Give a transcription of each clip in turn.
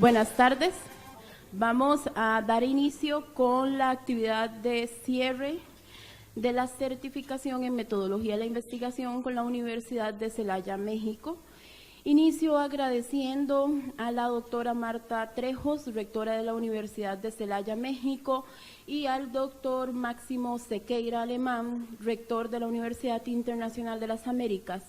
Buenas tardes. Vamos a dar inicio con la actividad de cierre de la certificación en metodología de la investigación con la Universidad de Celaya, México. Inicio agradeciendo a la doctora Marta Trejos, rectora de la Universidad de Celaya, México, y al doctor Máximo Sequeira Alemán, rector de la Universidad Internacional de las Américas,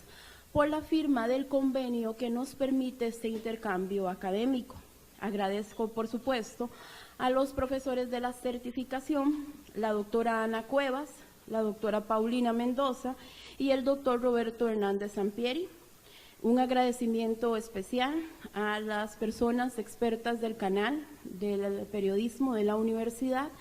por la firma del convenio que nos permite este intercambio académico. Agradezco, por supuesto, a los profesores de la certificación, la doctora Ana Cuevas, la doctora Paulina Mendoza y el doctor Roberto Hernández Sampieri. Un agradecimiento especial a las personas expertas del canal del periodismo de la universidad,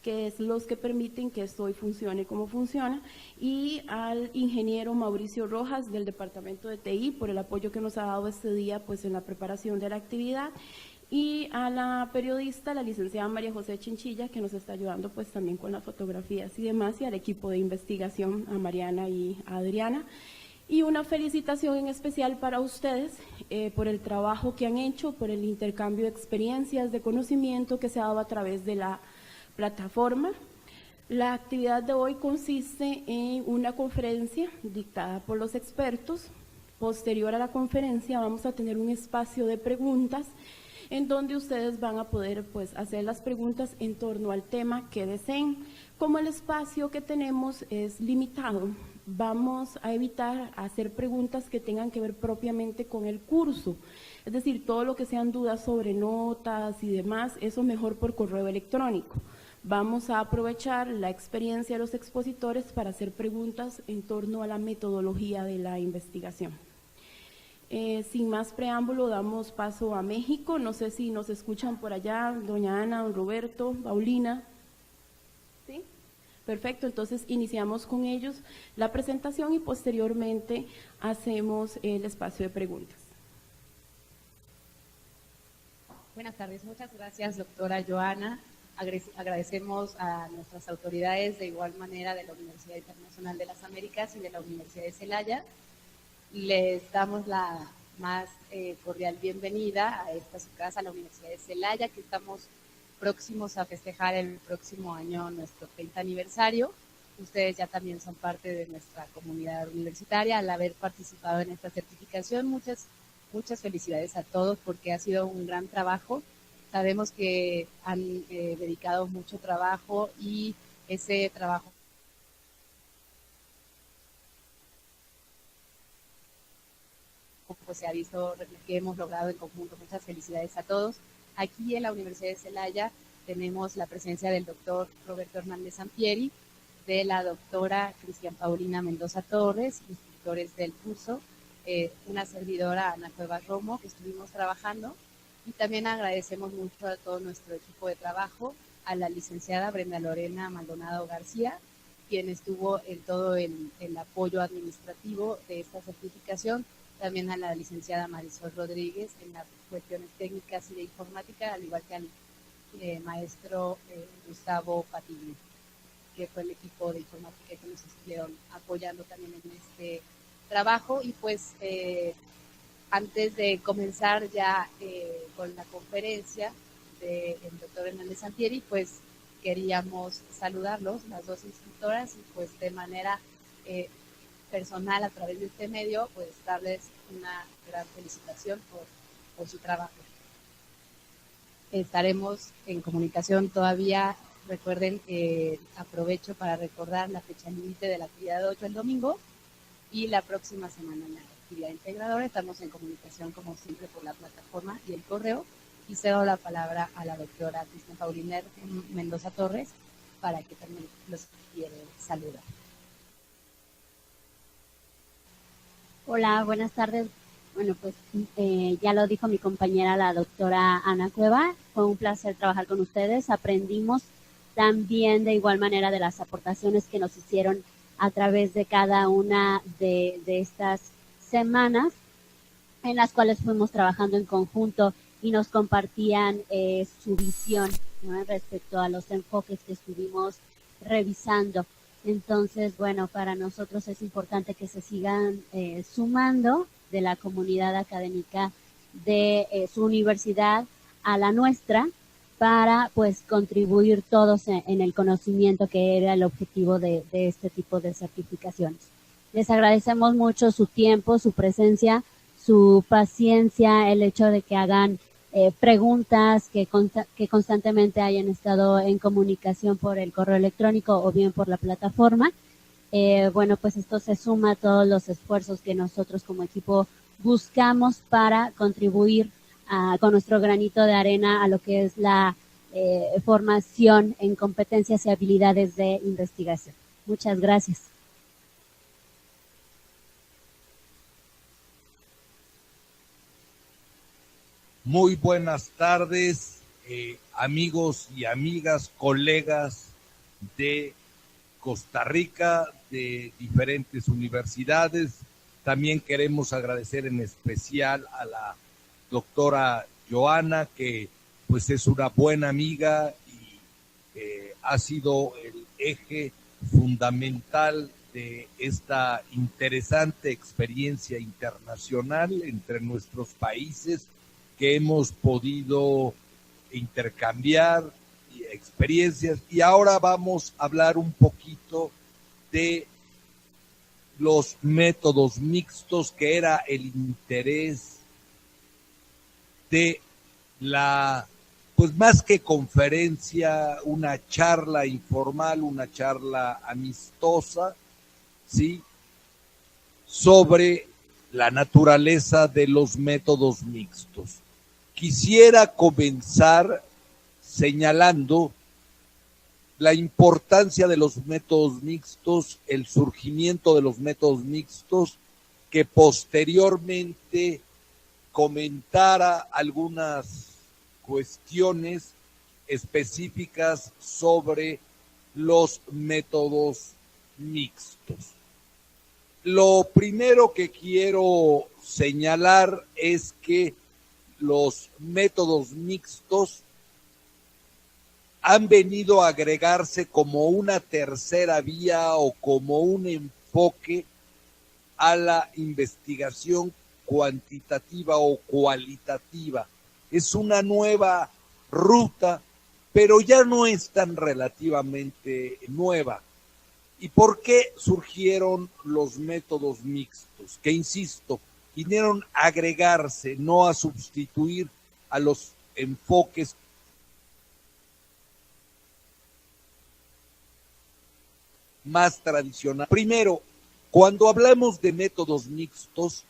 que es los que permiten que esto hoy funcione como funciona, y al ingeniero Mauricio Rojas del Departamento de TI por el apoyo que nos ha dado este día pues en la preparación de la actividad, y a la periodista, la licenciada María José Chinchilla, que nos está ayudando pues también con las fotografías y demás, y al equipo de investigación, a Mariana y a Adriana. Y una felicitación en especial para ustedes por el trabajo que han hecho, por el intercambio de experiencias, de conocimiento que se ha dado a través de la plataforma. La actividad de hoy consiste en una conferencia dictada por los expertos. Posterior a la conferencia vamos a tener un espacio de preguntas en donde ustedes van a poder pues hacer las preguntas en torno al tema que deseen. Como el espacio que tenemos es limitado, vamos a evitar hacer preguntas que tengan que ver propiamente con el curso, es decir, todo lo que sean dudas sobre notas y demás, eso mejor por correo electrónico. Vamos a aprovechar la experiencia de los expositores para hacer preguntas en torno a la metodología de la investigación. Sin más preámbulo, damos paso a México. No sé si nos escuchan por allá, doña Ana, don Roberto, Paulina. ¿Sí? Perfecto, entonces iniciamos con ellos la presentación y posteriormente hacemos el espacio de preguntas. Buenas tardes, muchas gracias, doctora Joana. Agradecemos a nuestras autoridades, de igual manera de la Universidad Internacional de las Américas y de la Universidad de Celaya. Les damos la más cordial bienvenida a esta su casa, la Universidad de Celaya, que estamos próximos a festejar el próximo año nuestro 30 aniversario. Ustedes ya también son parte de nuestra comunidad universitaria al haber participado en esta certificación. Muchas felicidades a todos porque ha sido un gran trabajo. Sabemos que han dedicado mucho trabajo y ese trabajo pues se ha visto que hemos logrado en conjunto. Muchas felicidades a todos. Aquí en la Universidad de Celaya tenemos la presencia del doctor Roberto Hernández Sampieri, de la doctora Cristian Paulina Mendoza Torres, instructores del curso, una servidora Ana Cuevas Romo, que estuvimos trabajando, y también agradecemos mucho a todo nuestro equipo de trabajo, a la licenciada Brenda Lorena Maldonado García, quien estuvo en todo el apoyo administrativo de esta certificación, también a la licenciada Marisol Rodríguez en las cuestiones técnicas y de informática, al igual que al maestro Gustavo Patiño, que fue el equipo de informática que nos estuvieron apoyando también en este trabajo. Y pues antes de comenzar ya con la conferencia del doctor Hernández Sampieri, pues queríamos saludarlos, las dos instructoras, y pues de manera personal a través de este medio, pues darles una gran felicitación por su trabajo. Estaremos en comunicación todavía. Recuerden que aprovecho para recordar la fecha límite de la actividad de 8 el domingo, y la próxima semana en la actividad integradora estamos en comunicación como siempre por la plataforma y el correo, y cedo la palabra a la doctora Cristian Paulina Mendoza Torres para que también los quiere saludar. Hola, buenas tardes. Bueno, pues ya lo dijo mi compañera, la doctora Ana Cueva. Fue un placer trabajar con ustedes. Aprendimos también de igual manera de las aportaciones que nos hicieron a través de cada una de estas semanas, en las cuales fuimos trabajando en conjunto y nos compartían su visión, ¿no?, respecto a los enfoques que estuvimos revisando. Entonces, bueno, para nosotros es importante que se sigan sumando de la comunidad académica de su universidad a la nuestra para pues contribuir todos en el conocimiento que era el objetivo de este tipo de certificaciones. Les agradecemos mucho su tiempo, su presencia, su paciencia, el hecho de que hagan preguntas, que constantemente hayan estado en comunicación por el correo electrónico o bien por la plataforma. Bueno, pues esto se suma a todos los esfuerzos que nosotros como equipo buscamos para contribuir con nuestro granito de arena a lo que es la formación en competencias y habilidades de investigación. Muchas gracias. Muy buenas tardes, amigos y amigas, colegas de Costa Rica, de diferentes universidades. También queremos agradecer en especial a la doctora Joana, que pues es una buena amiga y ha sido el eje fundamental de esta interesante experiencia internacional entre nuestros países, que hemos podido intercambiar experiencias. Y ahora vamos a hablar un poquito de los métodos mixtos, que era el interés de la, pues más que conferencia, una charla informal, una charla amistosa, ¿sí?, sobre la naturaleza de los métodos mixtos. Quisiera comenzar señalando la importancia de los métodos mixtos, el surgimiento de los métodos mixtos, que posteriormente comentara algunas cuestiones específicas sobre los métodos mixtos. Lo primero que quiero señalar es que los métodos mixtos han venido a agregarse como una tercera vía o como un enfoque a la investigación cuantitativa o cualitativa. Es una nueva ruta, pero ya no es tan relativamente nueva. ¿Y por qué surgieron los métodos mixtos? Que, insisto, vinieron a agregarse, no a sustituir a los enfoques más tradicionales. Primero, cuando hablamos de métodos mixtos,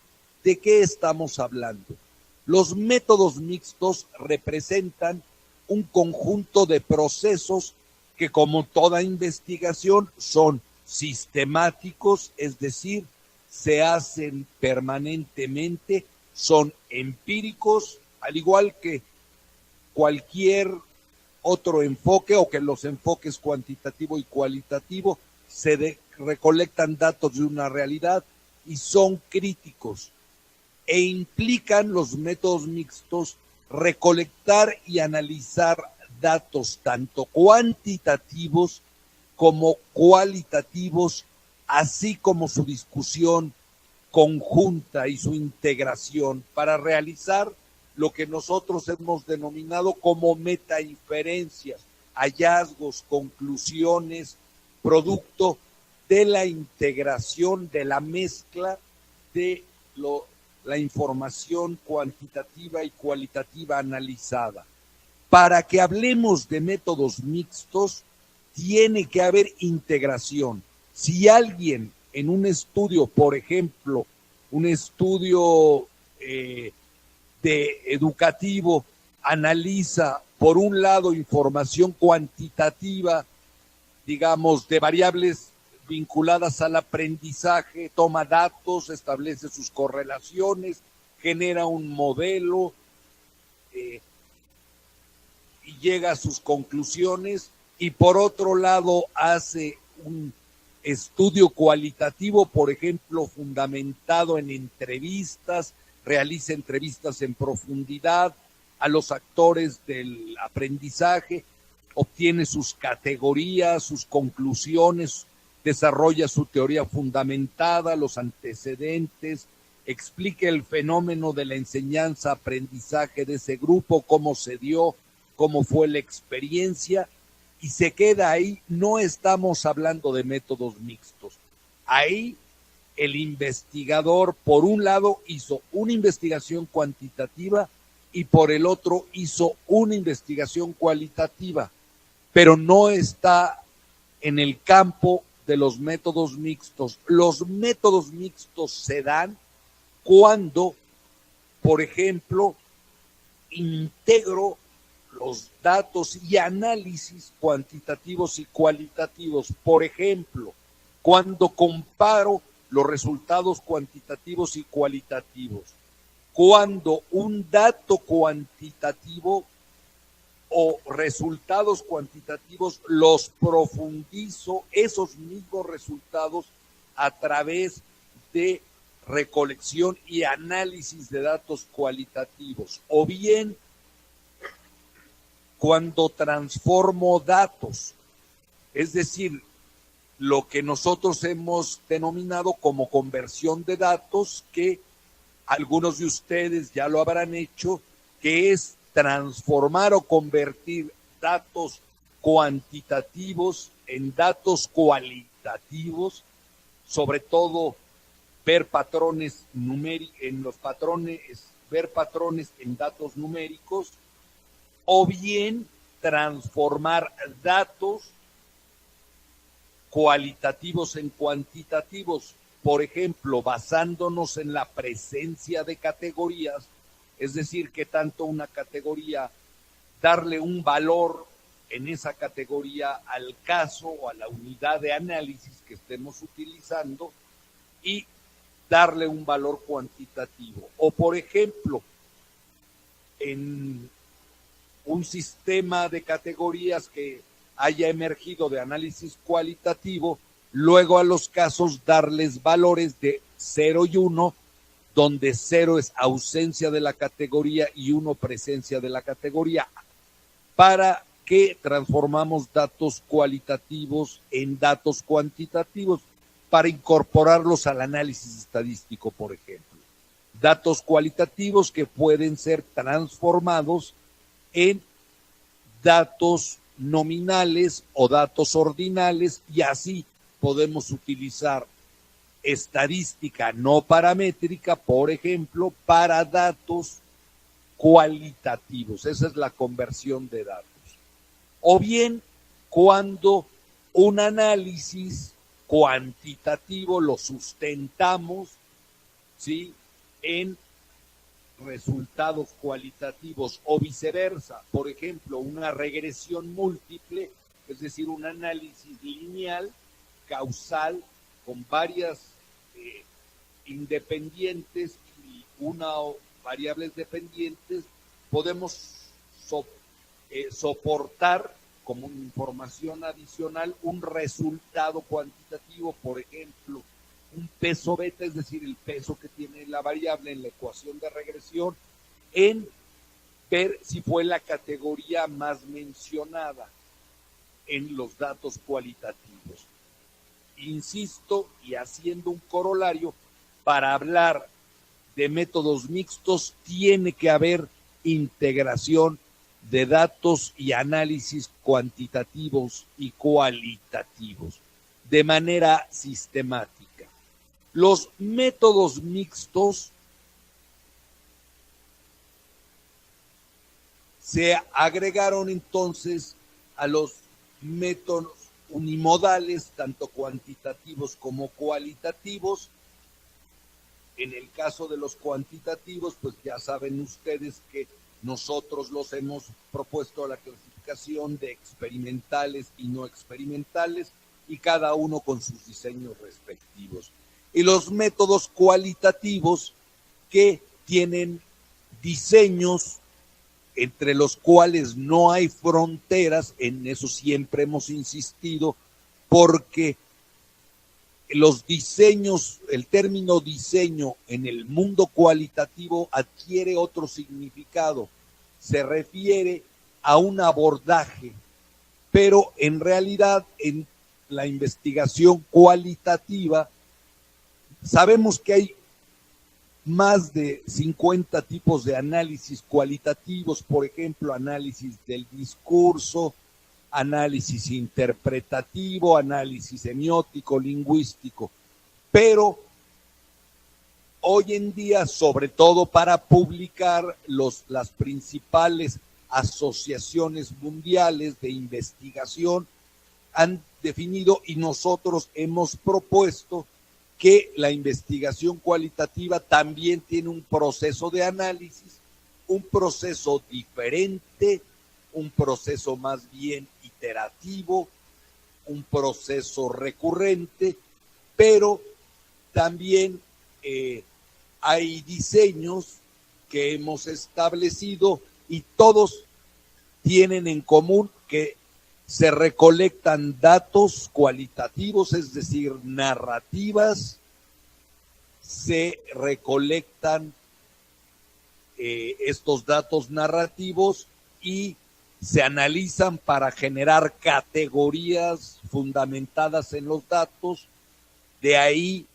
¿de qué estamos hablando? Los métodos mixtos representan un conjunto de procesos que, como toda investigación, son sistemáticos, es decir, se hacen permanentemente, son empíricos, al igual que cualquier otro enfoque, o que los enfoques cuantitativo y cualitativo se recolectan datos de una realidad y son críticos, e implican los métodos mixtos recolectar y analizar datos tanto cuantitativos como cualitativos, así como su discusión conjunta y su integración para realizar lo que nosotros hemos denominado como metainferencias, hallazgos, conclusiones, producto de la integración, de la mezcla de la información cuantitativa y cualitativa analizada. Para que hablemos de métodos mixtos, tiene que haber integración. Si alguien en un estudio, por ejemplo, un estudio educativo, analiza por un lado información cuantitativa, digamos, de variables vinculadas al aprendizaje, toma datos, establece sus correlaciones, genera un modelo y llega a sus conclusiones, y por otro lado hace un estudio cualitativo, por ejemplo, fundamentado en entrevistas, realiza entrevistas en profundidad a los actores del aprendizaje, obtiene sus categorías, sus conclusiones, desarrolla su teoría fundamentada, los antecedentes, explique el fenómeno de la enseñanza-aprendizaje de ese grupo, cómo se dio, cómo fue la experiencia, y se queda ahí. No estamos hablando de métodos mixtos. Ahí el investigador, por un lado, hizo una investigación cuantitativa y por el otro hizo una investigación cualitativa, pero no está en el campo de los métodos mixtos. Los métodos mixtos se dan cuando, por ejemplo, integro los datos y análisis cuantitativos y cualitativos. Por ejemplo, cuando comparo los resultados cuantitativos y cualitativos, cuando un dato cuantitativo o resultados cuantitativos los profundizo, esos mismos resultados, a través de recolección y análisis de datos cualitativos, o bien cuando transformo datos, es decir, lo que nosotros hemos denominado como conversión de datos, que algunos de ustedes ya lo habrán hecho, que es transformar o convertir datos cuantitativos en datos cualitativos, sobre todo ver patrones ver patrones en datos numéricos, o bien transformar datos cualitativos en cuantitativos, por ejemplo, basándonos en la presencia de categorías, es decir, que tanto una categoría, darle un valor en esa categoría al caso o a la unidad de análisis que estemos utilizando y darle un valor cuantitativo. O, por ejemplo, en un sistema de categorías que haya emergido de análisis cualitativo, luego a los casos darles valores de 0 y 1, donde 0 es ausencia de la categoría y 1 presencia de la categoría, para que transformamos datos cualitativos en datos cuantitativos para incorporarlos al análisis estadístico, por ejemplo. Datos cualitativos que pueden ser transformados en datos nominales o datos ordinales, y así podemos utilizar estadística no paramétrica, por ejemplo, para datos cualitativos. Esa es la conversión de datos. O bien cuando un análisis cuantitativo lo sustentamos, ¿sí?, en resultados cualitativos, o viceversa. Por ejemplo, una regresión múltiple, es decir, un análisis lineal, causal, con varias independientes y una variables dependientes, podemos soportar como información adicional un resultado cuantitativo, por ejemplo, un peso beta, es decir, el peso que tiene la variable en la ecuación de regresión, en ver si fue la categoría más mencionada en los datos cualitativos. Insisto, y haciendo un corolario, para hablar de métodos mixtos tiene que haber integración de datos y análisis cuantitativos y cualitativos de manera sistemática. Los métodos mixtos se agregaron entonces a los métodos unimodales, tanto cuantitativos como cualitativos. En el caso de los cuantitativos, pues ya saben ustedes que nosotros los hemos propuesto a la clasificación de experimentales y no experimentales, y cada uno con sus diseños respectivos. Y los métodos cualitativos, que tienen diseños entre los cuales no hay fronteras, en eso siempre hemos insistido, porque los diseños, el término diseño en el mundo cualitativo adquiere otro significado, se refiere a un abordaje, pero en realidad en la investigación cualitativa sabemos que hay más de 50 tipos de análisis cualitativos, por ejemplo, análisis del discurso, análisis interpretativo, análisis semiótico, lingüístico, pero hoy en día, sobre todo para publicar, las principales asociaciones mundiales de investigación han definido y nosotros hemos propuesto que la investigación cualitativa también tiene un proceso de análisis, un proceso diferente, un proceso más bien iterativo, un proceso recurrente, pero también hay diseños que hemos establecido y todos tienen en común que se recolectan datos cualitativos, es decir, narrativas, se recolectan estos datos narrativos y se analizan para generar categorías fundamentadas en los datos. De ahí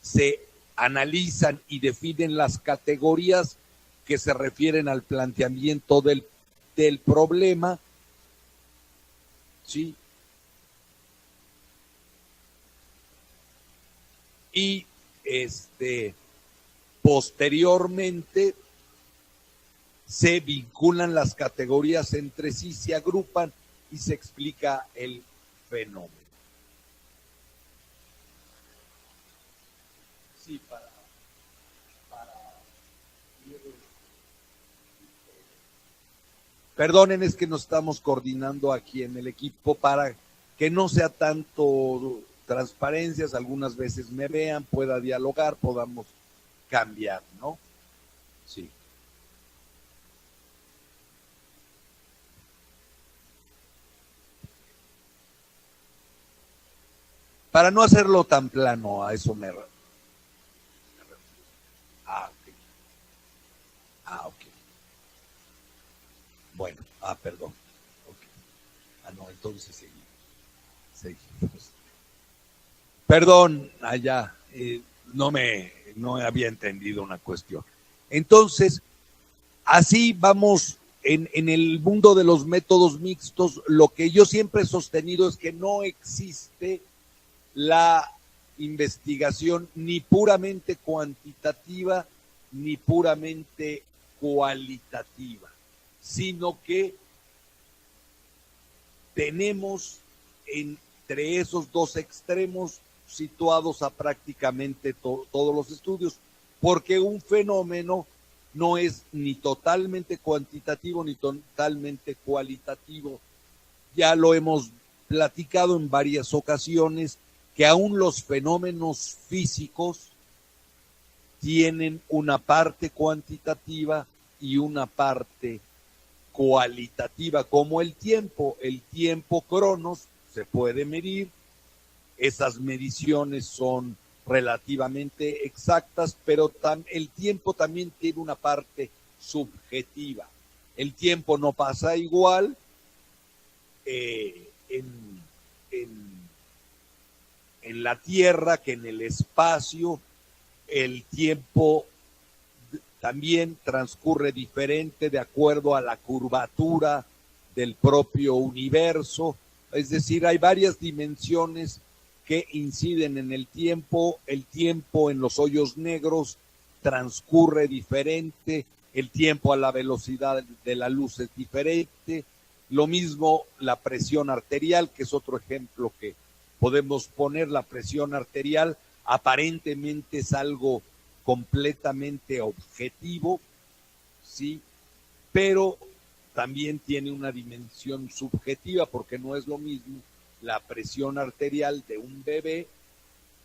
se analizan y definen las categorías que se refieren al planteamiento del problema, ¿sí? Y posteriormente se vinculan las categorías entre sí, se agrupan y se explica el fenómeno. Sí, para perdonen, es que nos estamos coordinando aquí en el equipo para que no sea tanto transparencias, algunas veces me vean, pueda dialogar, podamos cambiar, ¿no? Sí. Para no hacerlo tan plano, a eso me refiero. Ok. Bueno, perdón. Okay. No, entonces seguimos. Perdón, allá, no había entendido una cuestión. Entonces, así vamos en el mundo de los métodos mixtos. Lo que yo siempre he sostenido es que no existe la investigación ni puramente cuantitativa ni puramente cualitativa, sino que tenemos entre esos dos extremos situados a prácticamente todos los estudios, porque un fenómeno no es ni totalmente cuantitativo ni totalmente cualitativo. Ya lo hemos platicado en varias ocasiones, que aún los fenómenos físicos tienen una parte cuantitativa y una parte cualitativa, como el tiempo. El tiempo cronos se puede medir, esas mediciones son relativamente exactas, pero el tiempo también tiene una parte subjetiva. El tiempo no pasa igual en la Tierra que en el espacio. El tiempo también transcurre diferente de acuerdo a la curvatura del propio universo. Es decir, hay varias dimensiones que inciden en el tiempo. El tiempo en los hoyos negros transcurre diferente. El tiempo a la velocidad de la luz es diferente. Lo mismo la presión arterial, que es otro ejemplo que podemos poner. La presión arterial aparentemente es algo completamente objetivo, ¿sí? Pero también tiene una dimensión subjetiva, porque no es lo mismo la presión arterial de un bebé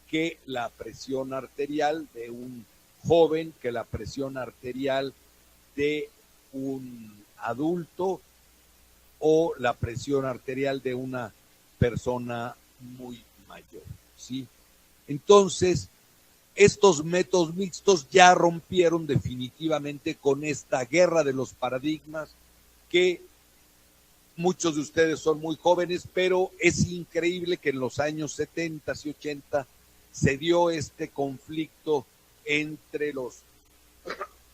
que la presión arterial de un joven, que la presión arterial de un adulto o la presión arterial de una persona muy mayor, ¿sí? Entonces, estos métodos mixtos ya rompieron definitivamente con esta guerra de los paradigmas, que muchos de ustedes son muy jóvenes, pero es increíble que en los años 70 y 80 se dio este conflicto entre los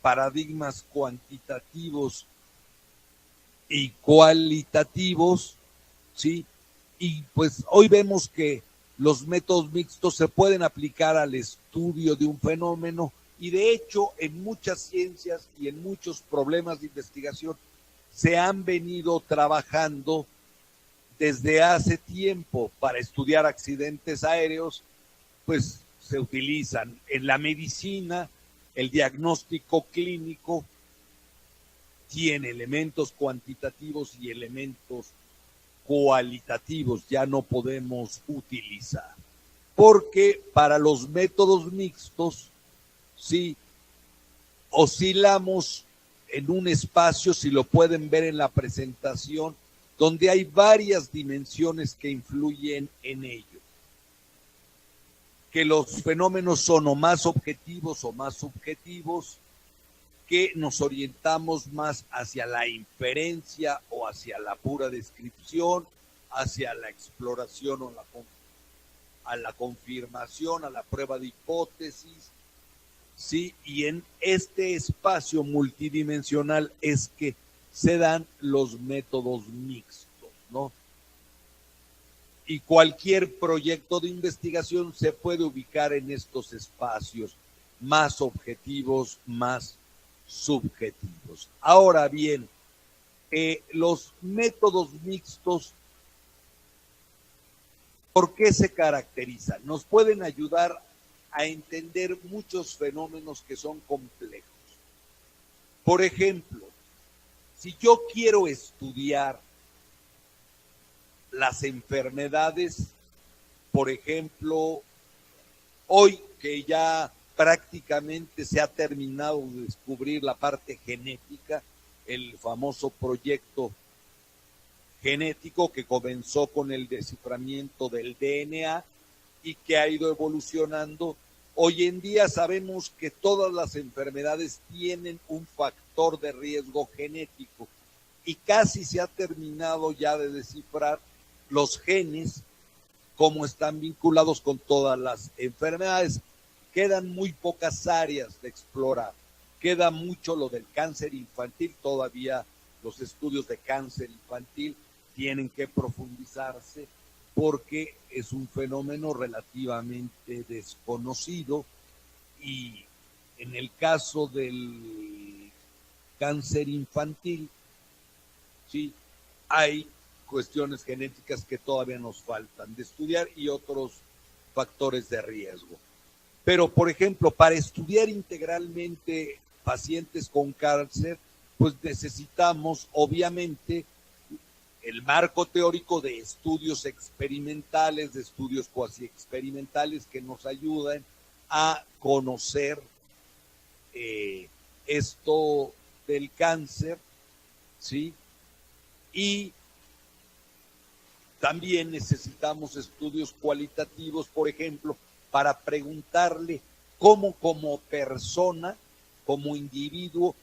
paradigmas cuantitativos y cualitativos, ¿sí? Y pues hoy vemos que los métodos mixtos se pueden aplicar al estudio de un fenómeno y de hecho en muchas ciencias y en muchos problemas de investigación se han venido trabajando desde hace tiempo para estudiar accidentes aéreos, pues se utilizan en la medicina, el diagnóstico clínico tiene elementos cuantitativos y elementos cualitativos, ya no podemos utilizar. Porque para los métodos mixtos, sí, oscilamos en un espacio, si lo pueden ver en la presentación, donde hay varias dimensiones que influyen en ello. Que los fenómenos son o más objetivos o más subjetivos, que nos orientamos más hacia la inferencia o hacia la pura descripción, hacia la exploración o a la confirmación, a la prueba de hipótesis, ¿sí? Y en este espacio multidimensional es que se dan los métodos mixtos, ¿no? Y cualquier proyecto de investigación se puede ubicar en estos espacios más objetivos, más subjetivos. Ahora bien, los métodos mixtos, ¿por qué se caracterizan? Nos pueden ayudar a entender muchos fenómenos que son complejos. Por ejemplo, si yo quiero estudiar las enfermedades, por ejemplo, hoy que ya prácticamente se ha terminado de descubrir la parte genética, el famoso proyecto genético que comenzó con el desciframiento del DNA y que ha ido evolucionando. Hoy en día sabemos que todas las enfermedades tienen un factor de riesgo genético y casi se ha terminado ya de descifrar los genes, cómo están vinculados con todas las enfermedades. Quedan muy pocas áreas de explorar. Queda mucho lo del cáncer infantil. Todavía los estudios de cáncer infantil tienen que profundizarse porque es un fenómeno relativamente desconocido. Y en el caso del cáncer infantil, sí, hay cuestiones genéticas que todavía nos faltan de estudiar y otros factores de riesgo. Pero, por ejemplo, para estudiar integralmente pacientes con cáncer, pues necesitamos, obviamente, el marco teórico de estudios experimentales, de estudios cuasi experimentales que nos ayuden a conocer esto del cáncer, ¿sí? Y también necesitamos estudios cualitativos, por ejemplo, para preguntarle cómo como persona, como individuo,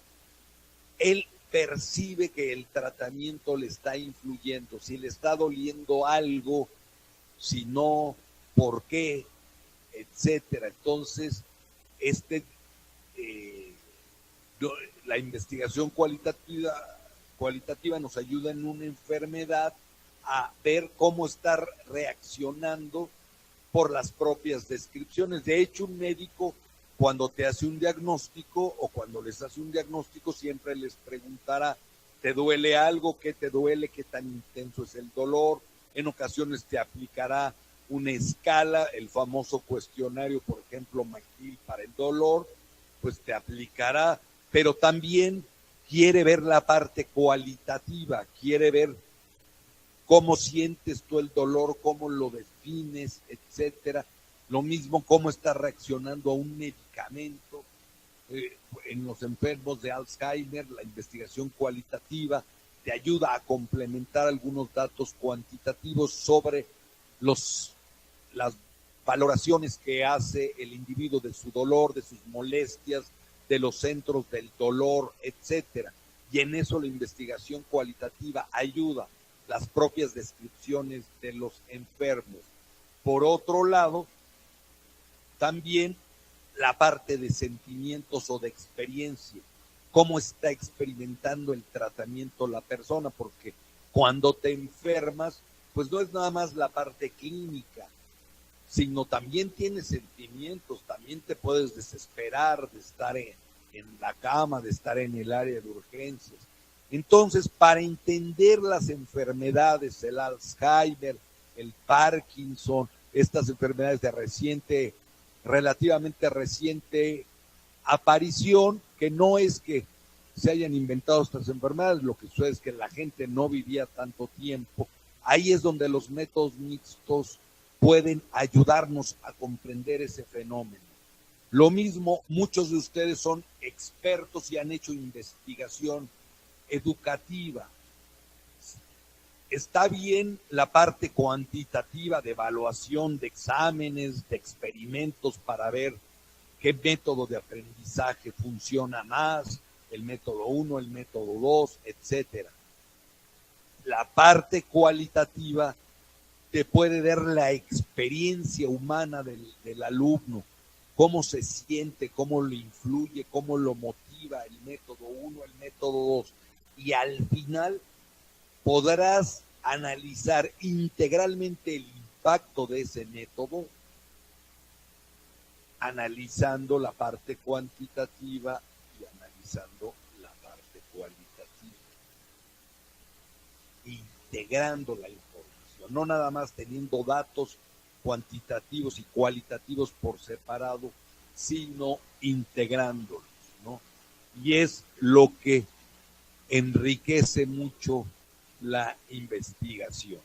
él percibe que el tratamiento le está influyendo, si le está doliendo algo, si no, por qué, etcétera. Entonces, la investigación cualitativa nos ayuda en una enfermedad a ver cómo está reaccionando por las propias descripciones. De hecho, un médico, cuando te hace un diagnóstico o cuando les hace un diagnóstico, siempre les preguntará, ¿te duele algo? ¿Qué te duele? ¿Qué tan intenso es el dolor? En ocasiones te aplicará una escala, el famoso cuestionario, por ejemplo, McGill para el dolor, pues te aplicará, pero también quiere ver la parte cualitativa, quiere ver cómo sientes tú el dolor, cómo lo defines, etcétera. Lo mismo cómo está reaccionando a un medicamento. En los enfermos de Alzheimer, la investigación cualitativa te ayuda a complementar algunos datos cuantitativos sobre las valoraciones que hace el individuo de su dolor, de sus molestias, de los centros del dolor, etcétera. Y en eso la investigación cualitativa ayuda las propias descripciones de los enfermos. Por otro lado, también la parte de sentimientos o de experiencia. cómo está experimentando el tratamiento la persona, porque cuando te enfermas, pues no es nada más la parte clínica, sino también tienes sentimientos, también te puedes desesperar de estar en la cama, de estar en el área de urgencias. Entonces, para entender las enfermedades, el Alzheimer, el Parkinson, estas enfermedades de relativamente reciente aparición, que no es que se hayan inventado estas enfermedades, lo que sucede es que la gente no vivía tanto tiempo. Ahí es donde los métodos mixtos pueden ayudarnos a comprender ese fenómeno. Lo mismo, muchos de ustedes son expertos y han hecho investigación educativa. Está bien la parte cuantitativa de evaluación de exámenes, de experimentos para ver qué método de aprendizaje funciona más, el método 1, el método 2, etcétera. La parte cualitativa te puede dar la experiencia humana del alumno, cómo se siente, cómo le influye, cómo lo motiva el método 1, el método 2. Y al final podrás analizar integralmente el impacto de ese método, analizando la parte cuantitativa y analizando la parte cualitativa, integrando la información, no nada más teniendo datos cuantitativos y cualitativos por separado, sino integrándolos, ¿no? Y es lo que enriquece mucho la investigación.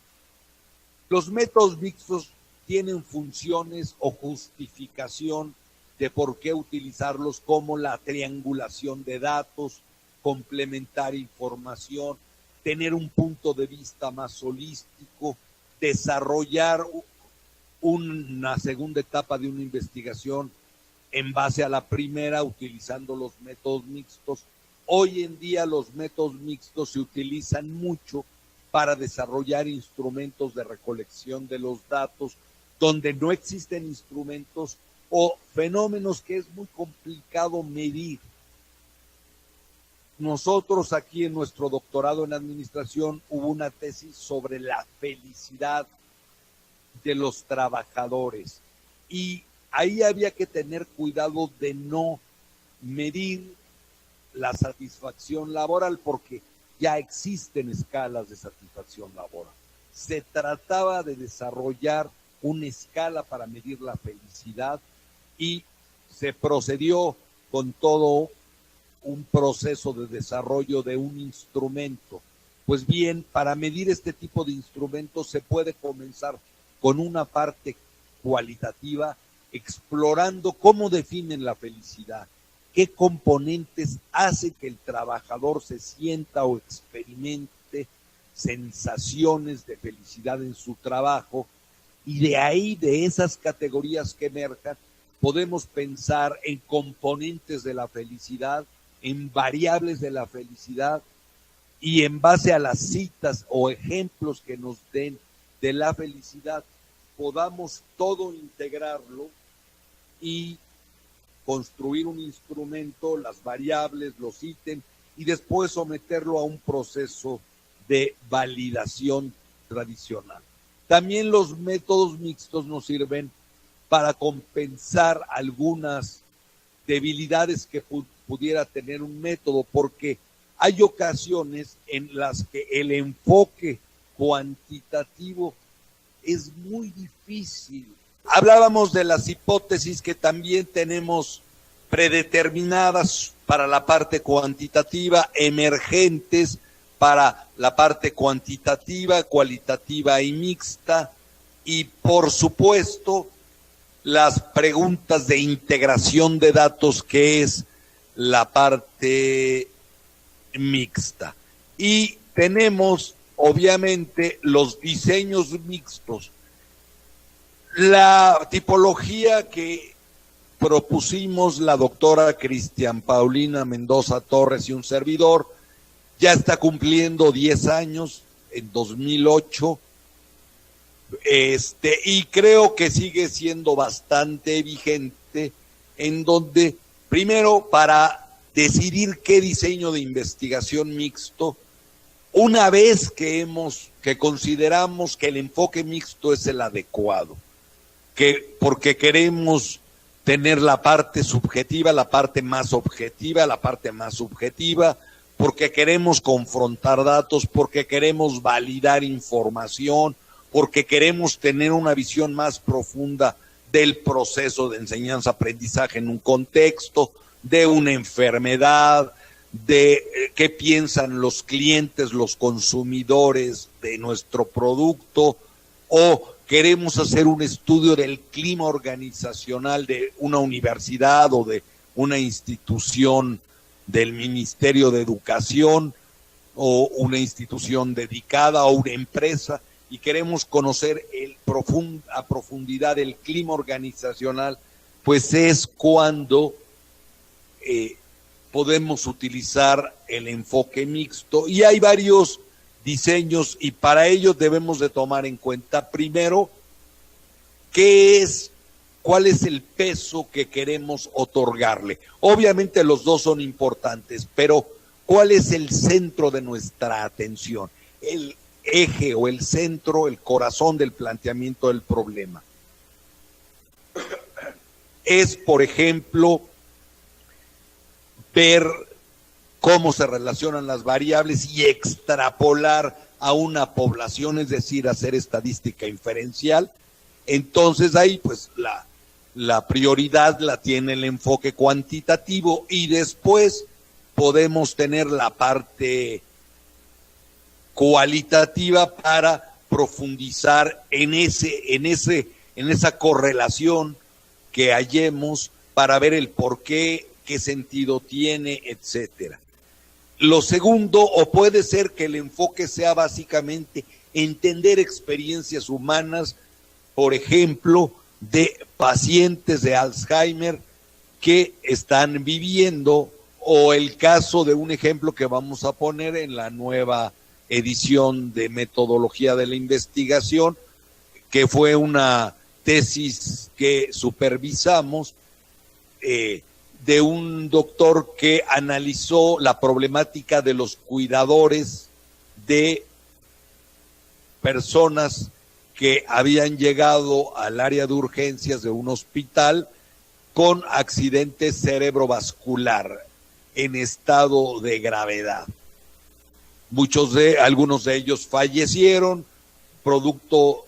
Los métodos mixtos tienen funciones o justificación de por qué utilizarlos, como la triangulación de datos, complementar información, tener un punto de vista más holístico, desarrollar una segunda etapa de una investigación en base a la primera, utilizando los métodos mixtos. Hoy en día los métodos mixtos se utilizan mucho para desarrollar instrumentos de recolección de los datos, donde no existen instrumentos o fenómenos que es muy complicado medir. Nosotros aquí en nuestro doctorado en administración hubo una tesis sobre la felicidad de los trabajadores y ahí había que tener cuidado de no medir la satisfacción laboral, porque ya existen escalas de satisfacción laboral. Se trataba de desarrollar una escala para medir la felicidad y se procedió con todo un proceso de desarrollo de un instrumento. Pues bien, para medir este tipo de instrumentos se puede comenzar con una parte cualitativa, explorando cómo definen la felicidad, qué componentes hacen que el trabajador se sienta o experimente sensaciones de felicidad en su trabajo, y de ahí, de esas categorías que emerjan, podemos pensar en componentes de la felicidad, en variables de la felicidad, y en base a las citas o ejemplos que nos den de la felicidad, podamos todo integrarlo y construir un instrumento, las variables, los ítems, y después someterlo a un proceso de validación tradicional. También los métodos mixtos nos sirven para compensar algunas debilidades que pudiera tener un método, porque hay ocasiones en las que el enfoque cuantitativo es muy difícil. Hablábamos de las hipótesis que también tenemos predeterminadas para la parte cuantitativa, emergentes para la parte cuantitativa, cualitativa y mixta, y por supuesto las preguntas de integración de datos, que es la parte mixta. Y tenemos obviamente los diseños mixtos. La tipología que propusimos la doctora Cristian Paulina Mendoza Torres y un servidor ya está cumpliendo 10 años, en 2008, y creo que sigue siendo bastante vigente, en donde, primero, para decidir qué diseño de investigación mixto, una vez que consideramos que el enfoque mixto es el adecuado, porque queremos tener la parte subjetiva, la parte más objetiva, la parte más subjetiva, porque queremos confrontar datos, porque queremos validar información, porque queremos tener una visión más profunda del proceso de enseñanza-aprendizaje en un contexto, de una enfermedad, de qué piensan los clientes, los consumidores de nuestro producto, o queremos hacer un estudio del clima organizacional de una universidad o de una institución del Ministerio de Educación o una institución dedicada o una empresa, y queremos conocer a profundidad el clima organizacional, pues es cuando podemos utilizar el enfoque mixto. Y hay varios diseños, y para ello debemos de tomar en cuenta primero cuál es el peso que queremos otorgarle. Obviamente los dos son importantes, pero ¿cuál es el centro de nuestra atención? El eje o el centro, el corazón del planteamiento del problema. Es, por ejemplo, ver cómo se relacionan las variables y extrapolar a una población, es decir, hacer estadística inferencial. Entonces ahí pues la prioridad la tiene el enfoque cuantitativo, y después podemos tener la parte cualitativa para profundizar en esa correlación que hallemos, para ver el por qué sentido tiene, etcétera. Lo segundo, o puede ser que el enfoque sea básicamente entender experiencias humanas, por ejemplo, de pacientes de Alzheimer que están viviendo, o el caso de un ejemplo que vamos a poner en la nueva edición de metodología de la investigación, que fue una tesis que supervisamos, de un doctor que analizó la problemática de los cuidadores de personas que habían llegado al área de urgencias de un hospital con accidente cerebrovascular en estado de gravedad. Algunos de ellos fallecieron producto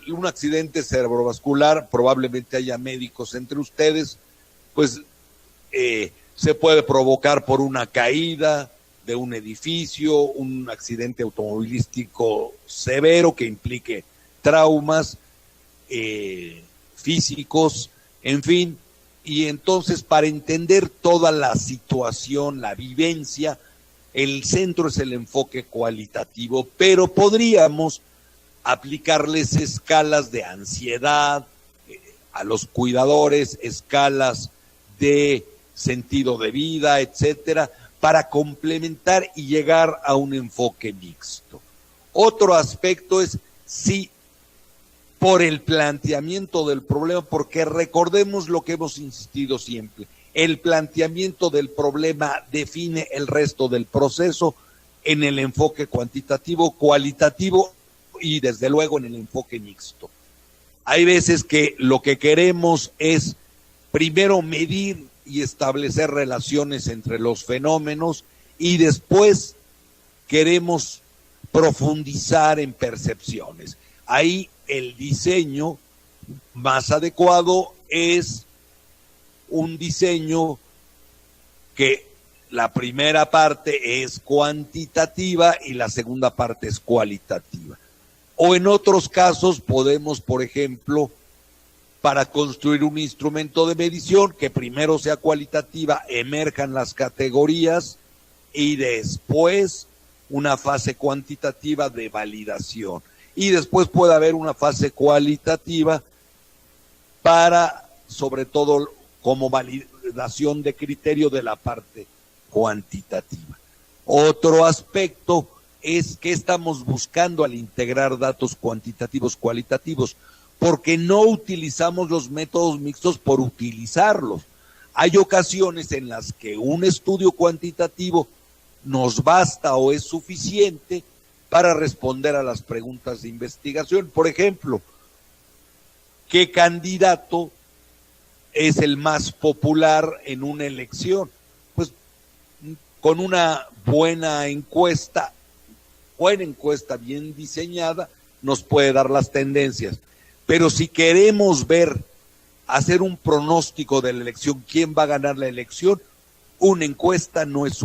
un accidente cerebrovascular. Probablemente haya médicos entre ustedes, pues se puede provocar por una caída de un edificio, un accidente automovilístico severo que implique traumas físicos, en fin. Y entonces, para entender toda la situación, la vivencia, el centro es el enfoque cualitativo, pero podríamos aplicarles escalas de ansiedad a los cuidadores, escalas de sentido de vida, etcétera, para complementar y llegar a un enfoque mixto. Otro aspecto es si por el planteamiento del problema, porque recordemos lo que hemos insistido siempre, el planteamiento del problema define el resto del proceso en el enfoque cuantitativo, cualitativo y desde luego en el enfoque mixto. Hay veces que lo que queremos es primero medir y establecer relaciones entre los fenómenos, y después queremos profundizar en percepciones. Ahí el diseño más adecuado es un diseño que la primera parte es cuantitativa y la segunda parte es cualitativa. O en otros casos podemos, por ejemplo, para construir un instrumento de medición que primero sea cualitativa, emerjan las categorías, y después una fase cuantitativa de validación. Y después puede haber una fase cualitativa para, sobre todo, como validación de criterio de la parte cuantitativa. Otro aspecto es que estamos buscando al integrar datos cuantitativos, cualitativos, porque no utilizamos los métodos mixtos por utilizarlos. Hay ocasiones en las que un estudio cuantitativo nos basta o es suficiente para responder a las preguntas de investigación. Por ejemplo, ¿qué candidato es el más popular en una elección? Pues con una buena encuesta bien diseñada, nos puede dar las tendencias. Pero si queremos hacer un pronóstico de la elección, quién va a ganar la elección, una encuesta no es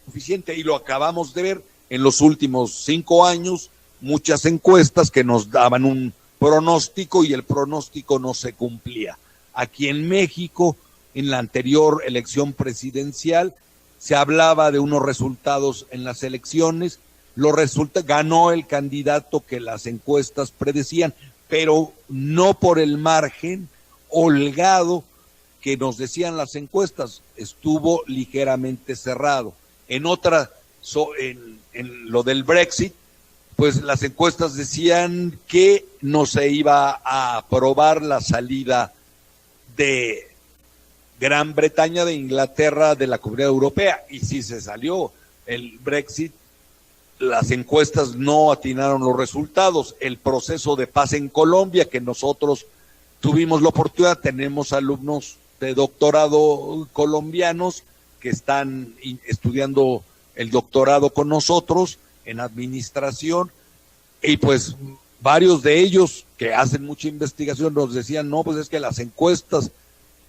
suficiente, y lo acabamos de ver en los últimos 5 años, muchas encuestas que nos daban un pronóstico y el pronóstico no se cumplía. Aquí en México, en la anterior elección presidencial, se hablaba de unos resultados en las elecciones, ganó el candidato que las encuestas predecían, pero no por el margen holgado que nos decían las encuestas, estuvo ligeramente cerrado. En lo del Brexit, pues las encuestas decían que no se iba a aprobar la salida de Gran Bretaña, de Inglaterra, de la Comunidad Europea, y sí se salió el Brexit. Las encuestas no atinaron los resultados. El proceso de paz en Colombia, que nosotros tuvimos la oportunidad, tenemos alumnos de doctorado colombianos que están estudiando el doctorado con nosotros en administración, y pues varios de ellos que hacen mucha investigación nos decían, no, pues es que las encuestas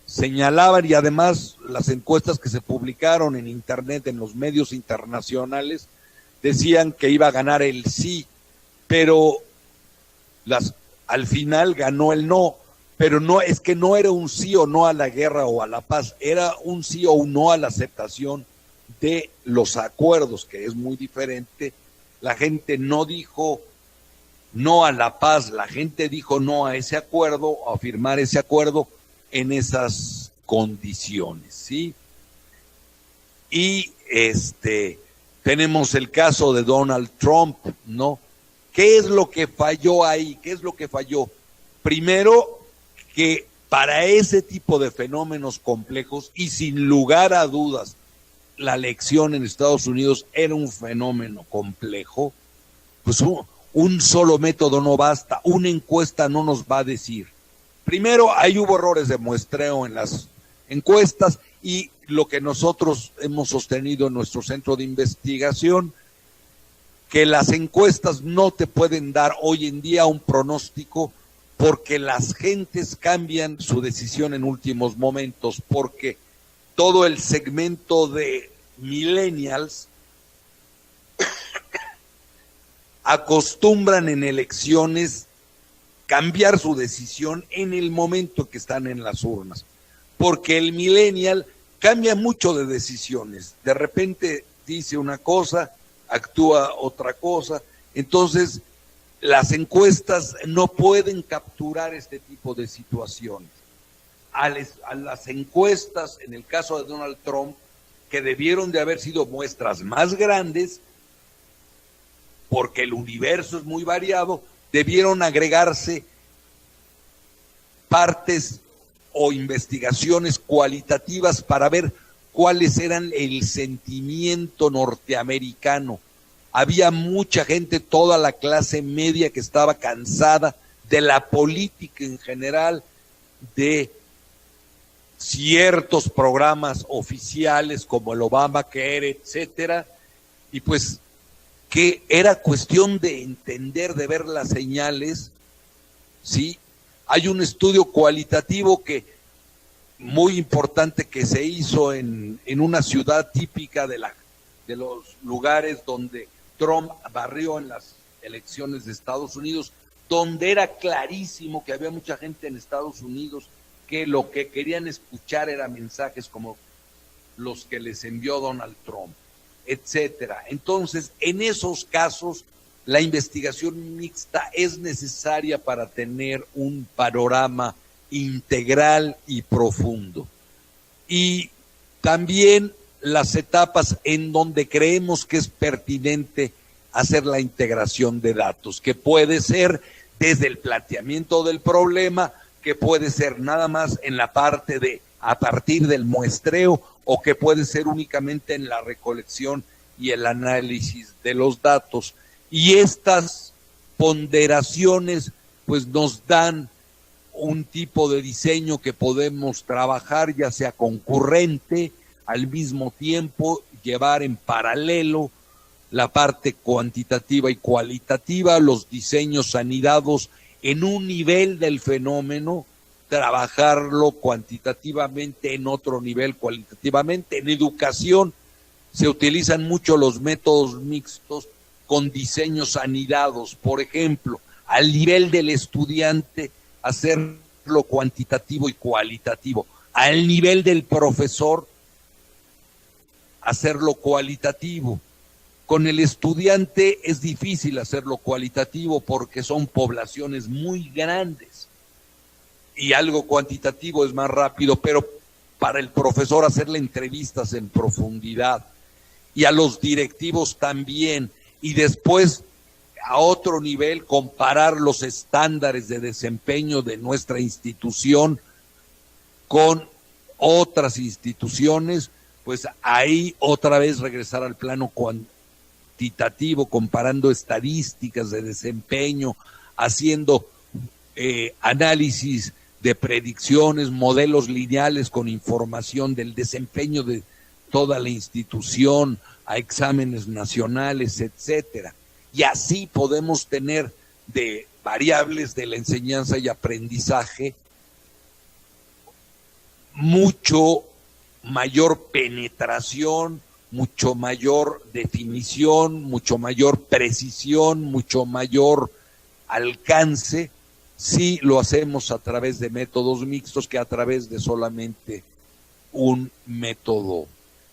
señalaban, y además las encuestas que se publicaron en internet, en los medios internacionales, decían que iba a ganar el sí, pero al final ganó el no. Pero no, es que no era un sí o no a la guerra o a la paz, era un sí o un no a la aceptación de los acuerdos, que es muy diferente. La gente no dijo no a la paz, la gente dijo no a ese acuerdo, a firmar ese acuerdo en esas condiciones, ¿sí? Y tenemos el caso de Donald Trump, ¿no? ¿Qué es lo que falló ahí? ¿Qué es lo que falló? Primero, que para ese tipo de fenómenos complejos, y sin lugar a dudas, la elección en Estados Unidos era un fenómeno complejo, pues un solo método no basta, una encuesta no nos va a decir. Primero, ahí hubo errores de muestreo en las encuestas, y lo que nosotros hemos sostenido en nuestro centro de investigación, que las encuestas no te pueden dar hoy en día un pronóstico, porque las gentes cambian su decisión en últimos momentos, porque todo el segmento de millennials acostumbran en elecciones cambiar su decisión en el momento que están en las urnas, porque el millennial cambia mucho de decisiones, de repente dice una cosa, actúa otra cosa. Entonces las encuestas no pueden capturar este tipo de situaciones. A las encuestas, en el caso de Donald Trump, que debieron de haber sido muestras más grandes, porque el universo es muy variado, debieron agregarse partes o investigaciones cualitativas para ver cuáles eran el sentimiento norteamericano. Había mucha gente, toda la clase media, que estaba cansada de la política en general, de ciertos programas oficiales como el Obamacare, etcétera, y pues que era cuestión de entender, de ver las señales, ¿sí? Hay un estudio cualitativo muy importante que se hizo en una ciudad típica de los lugares donde Trump barrió en las elecciones de Estados Unidos, donde era clarísimo que había mucha gente en Estados Unidos que lo que querían escuchar eran mensajes como los que les envió Donald Trump, etcétera. Entonces, en esos casos, la investigación mixta es necesaria para tener un panorama integral y profundo. Y también las etapas en donde creemos que es pertinente hacer la integración de datos, que puede ser desde el planteamiento del problema, que puede ser nada más en la parte de a partir del muestreo o que puede ser únicamente en la recolección y el análisis de los datos. Y estas ponderaciones pues nos dan un tipo de diseño que podemos trabajar, ya sea concurrente, al mismo tiempo llevar en paralelo la parte cuantitativa y cualitativa, los diseños anidados en un nivel del fenómeno, trabajarlo cuantitativamente en otro nivel cualitativamente. En educación se utilizan mucho los métodos mixtos con diseños anidados, por ejemplo, al nivel del estudiante, hacerlo cuantitativo y cualitativo, al nivel del profesor, hacerlo cualitativo. Con el estudiante es difícil hacerlo cualitativo porque son poblaciones muy grandes y algo cuantitativo es más rápido, pero para el profesor hacerle entrevistas en profundidad y a los directivos también, y después a otro nivel comparar los estándares de desempeño de nuestra institución con otras instituciones, pues ahí otra vez regresar al plano cuantitativo, comparando estadísticas de desempeño, haciendo análisis de predicciones, modelos lineales con información del desempeño de toda la institución, a exámenes nacionales, etcétera. Y así podemos tener de variables de la enseñanza y aprendizaje mucho mayor penetración, mucho mayor definición, mucho mayor precisión, mucho mayor alcance, si lo hacemos a través de métodos mixtos que a través de solamente un método.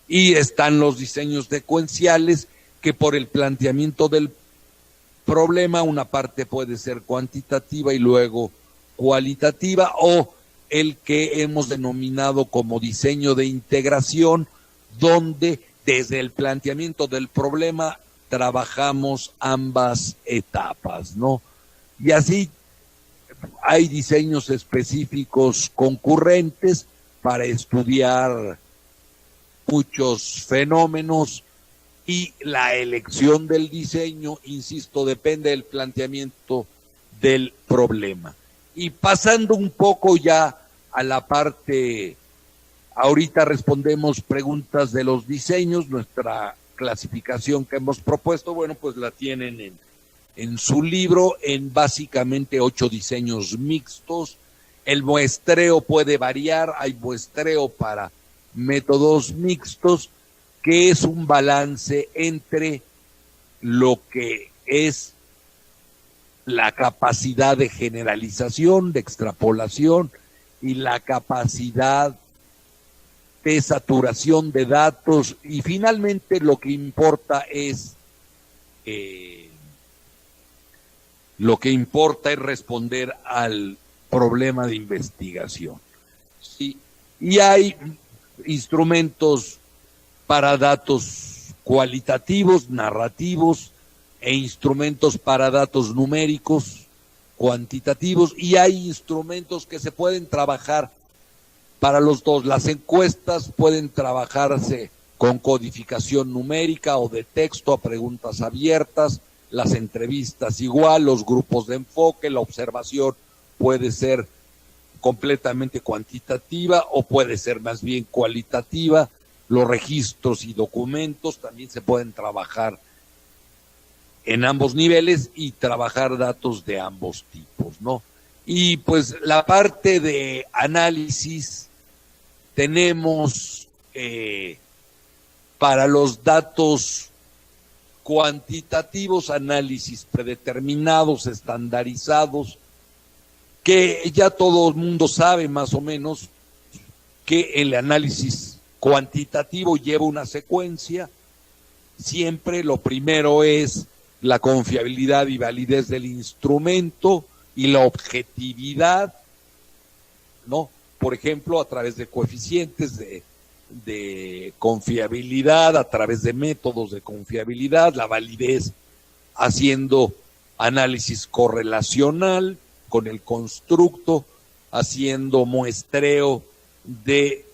Y están los diseños secuenciales que por el planteamiento del problema una parte puede ser cuantitativa y luego cualitativa, o el que hemos denominado como diseño de integración, donde desde el planteamiento del problema trabajamos ambas etapas, ¿no? Y así hay diseños específicos concurrentes para estudiar muchos fenómenos, y la elección del diseño, insisto, depende del planteamiento del problema. Y pasando un poco ya a la parte, ahorita respondemos preguntas de los diseños, nuestra clasificación que hemos propuesto, bueno, pues la tienen en su libro, en básicamente 8 diseños mixtos. El muestreo puede variar, hay muestreo para métodos mixtos, que es un balance entre lo que es la capacidad de generalización, de extrapolación, y la capacidad de saturación de datos, y finalmente lo que importa es responder al problema de investigación. Sí, y hay instrumentos para datos cualitativos, narrativos, e instrumentos para datos numéricos, cuantitativos, y hay instrumentos que se pueden trabajar para los dos. Las encuestas pueden trabajarse con codificación numérica o de texto a preguntas abiertas, las entrevistas igual, los grupos de enfoque, la observación puede ser completamente cuantitativa o puede ser más bien cualitativa. Los registros y documentos también se pueden trabajar en ambos niveles y trabajar datos de ambos tipos, ¿no? Y pues la parte de análisis tenemos para los datos cuantitativos análisis predeterminados, estandarizados, que ya todo el mundo sabe más o menos que el análisis cuantitativo lleva una secuencia. Siempre lo primero es la confiabilidad y validez del instrumento y la objetividad, ¿no? Por ejemplo, a través de coeficientes de confiabilidad, a través de métodos de confiabilidad, la validez haciendo análisis correlacional con el constructo, haciendo muestreo de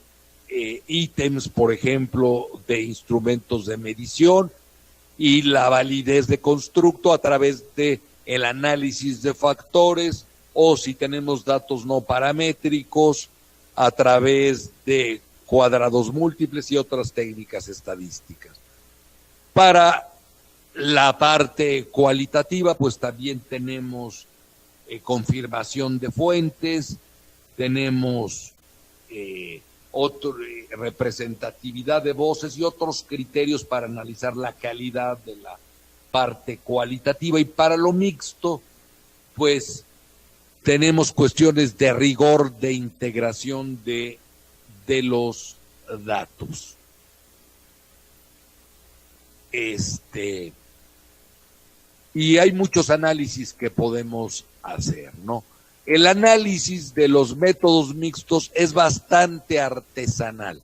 ítems, por ejemplo, de instrumentos de medición, y la validez de constructo a través de el análisis de factores, o si tenemos datos no paramétricos, a través de cuadrados múltiples y otras técnicas estadísticas. Para la parte cualitativa, pues también tenemos confirmación de fuentes, tenemos representatividad de voces y otros criterios para analizar la calidad de la parte cualitativa. Y para lo mixto, pues tenemos cuestiones de rigor de integración de los datos. Y hay muchos análisis que podemos hacer, ¿no? El análisis de los métodos mixtos es bastante artesanal.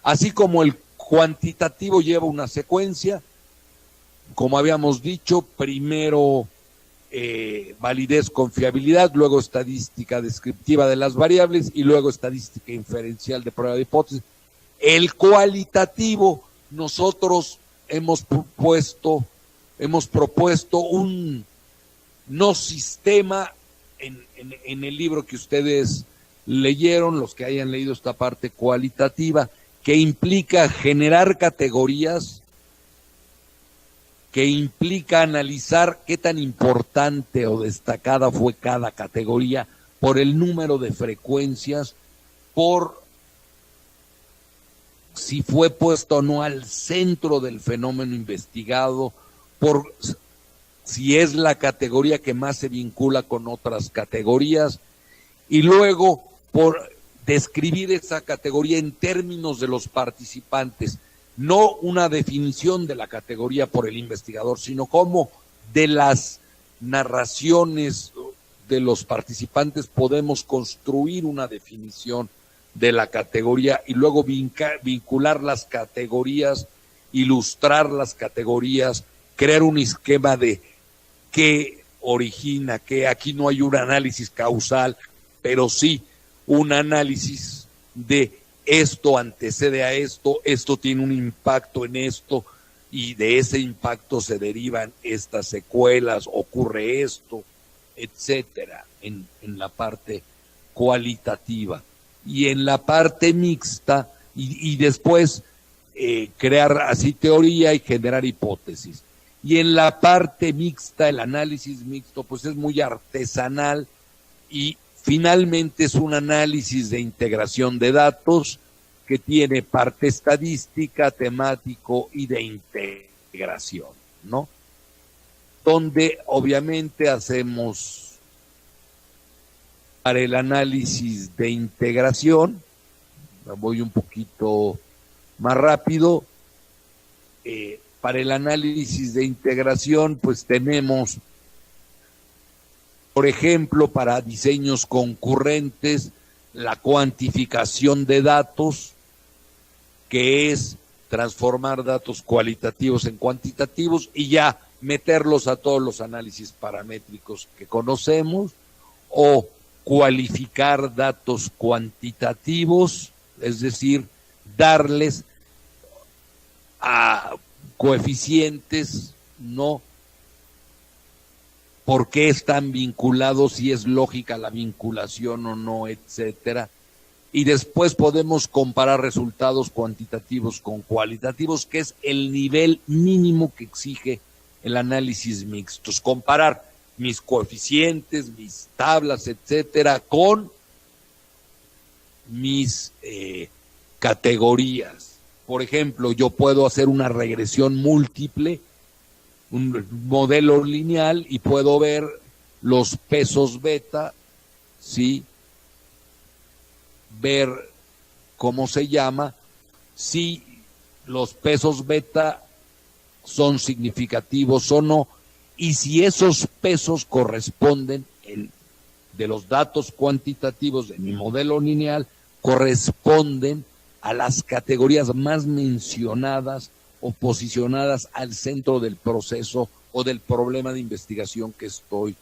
Así como el cuantitativo lleva una secuencia, como habíamos dicho, primero validez, confiabilidad, luego estadística descriptiva de las variables y luego estadística inferencial de prueba de hipótesis. El cualitativo, nosotros hemos propuesto un no sistema en el libro que ustedes leyeron, los que hayan leído esta parte cualitativa, que implica generar categorías, que implica analizar qué tan importante o destacada fue cada categoría por el número de frecuencias, por si fue puesto o no al centro del fenómeno investigado, por si es la categoría que más se vincula con otras categorías, y luego por describir esa categoría en términos de los participantes, no una definición de la categoría por el investigador, sino como de las narraciones de los participantes podemos construir una definición de la categoría y luego vincular las categorías, ilustrar las categorías, crear un esquema de qué origina, que aquí no hay un análisis causal, pero sí un análisis de esto antecede a esto, esto tiene un impacto en esto, y de ese impacto se derivan estas secuelas, ocurre esto, etcétera, en la parte cualitativa. Y en la parte mixta, y después crear así teoría y generar hipótesis. Y en la parte mixta, el análisis mixto, pues es muy artesanal y finalmente es un análisis de integración de datos que tiene parte estadística, temático y de integración, ¿no? Donde obviamente hacemos para el análisis de integración, voy un poquito más rápido, para el análisis de integración pues tenemos, por ejemplo, para diseños concurrentes, la cuantificación de datos, que es transformar datos cualitativos en cuantitativos y ya meterlos a todos los análisis paramétricos que conocemos, o cualificar datos cuantitativos, es decir, darles a coeficientes, ¿no? ¿Por qué están vinculados? Si es lógica la vinculación o no, etcétera. Y después podemos comparar resultados cuantitativos con cualitativos, que es el nivel mínimo que exige el análisis mixtos. Comparar mis coeficientes, mis tablas, etcétera, con mis categorías. Por ejemplo, yo puedo hacer una regresión múltiple, un modelo lineal, y puedo ver los pesos beta, ¿sí? Ver cómo se llama, si los pesos beta son significativos o no, y si esos pesos corresponden de los datos cuantitativos de mi modelo lineal, corresponden a las categorías más mencionadas o posicionadas al centro del proceso o del problema de investigación que estoy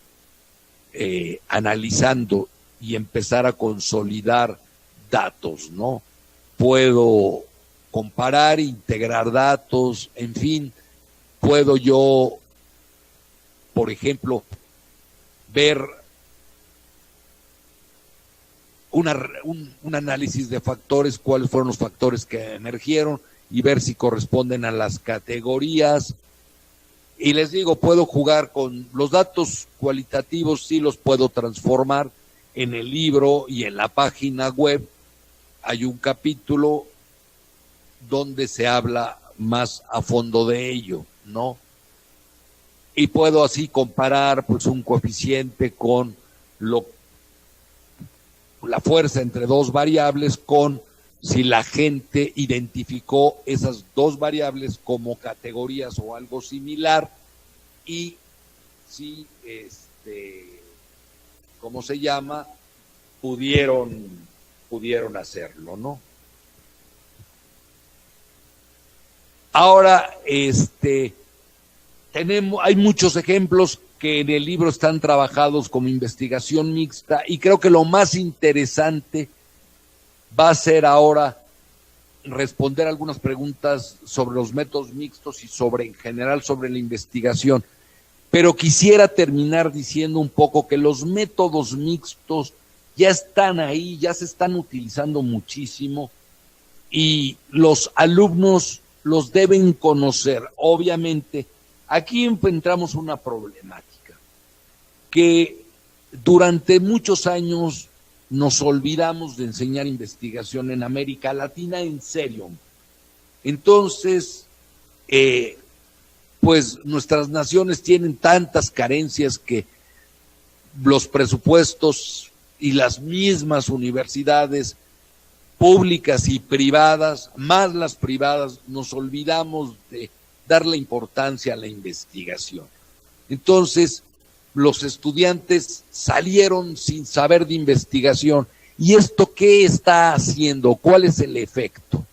analizando, y empezar a consolidar datos, ¿no? Puedo comparar, integrar datos, en fin, puedo yo, por ejemplo, ver un análisis de factores, cuáles fueron los factores que emergieron y ver si corresponden a las categorías. Y les digo, puedo jugar con los datos cualitativos, sí los puedo transformar en el libro y en la página web. Hay un capítulo donde se habla más a fondo de ello, ¿no? Y puedo así comparar pues un coeficiente con la fuerza entre dos variables con si la gente identificó esas dos variables como categorías o algo similar y si ¿cómo se llama? Pudieron hacerlo, ¿no? Ahora, hay muchos ejemplos que en el libro están trabajados como investigación mixta y creo que lo más interesante va a ser ahora responder algunas preguntas sobre los métodos mixtos y en general sobre la investigación. Pero quisiera terminar diciendo un poco que los métodos mixtos ya están ahí, ya se están utilizando muchísimo y los alumnos los deben conocer. Obviamente, aquí encontramos una problemática, que durante muchos años nos olvidamos de enseñar investigación en América Latina en serio. Entonces, pues nuestras naciones tienen tantas carencias que los presupuestos y las mismas universidades públicas y privadas, más las privadas, nos olvidamos de darle importancia a la investigación. Entonces, los estudiantes salieron sin saber de investigación. ¿Y esto qué está haciendo? ¿Cuál es el efecto?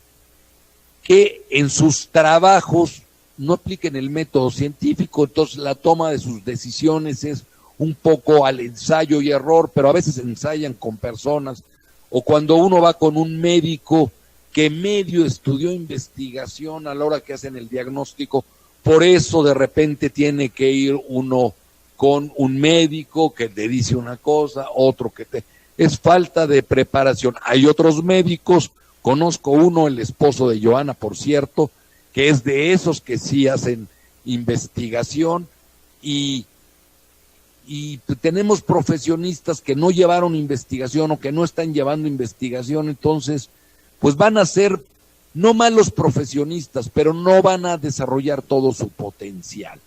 Que en sus trabajos no apliquen el método científico, entonces la toma de sus decisiones es un poco al ensayo y error, pero a veces ensayan con personas, o cuando uno va con un médico que medio estudió investigación a la hora que hacen el diagnóstico, por eso de repente tiene que ir uno con un médico que te dice una cosa, otro que es falta de preparación. Hay otros médicos, conozco uno, el esposo de Joana, por cierto, que es de esos que sí hacen investigación y tenemos profesionistas que no llevaron investigación o que no están llevando investigación, entonces pues van a ser no malos profesionistas, pero no van a desarrollar todo su potencial.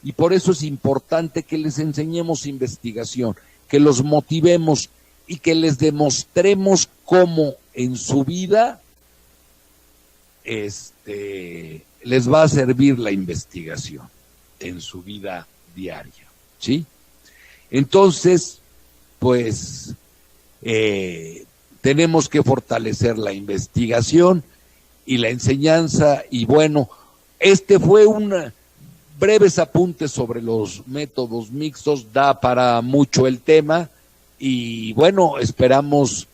Y por eso es importante que les enseñemos investigación, que los motivemos y que les demostremos cómo en su vida les va a servir la investigación en su vida diaria, ¿sí? Entonces, pues, tenemos que fortalecer la investigación y la enseñanza, y bueno, fue un breves apuntes sobre los métodos mixtos, da para mucho el tema, y bueno, esperamos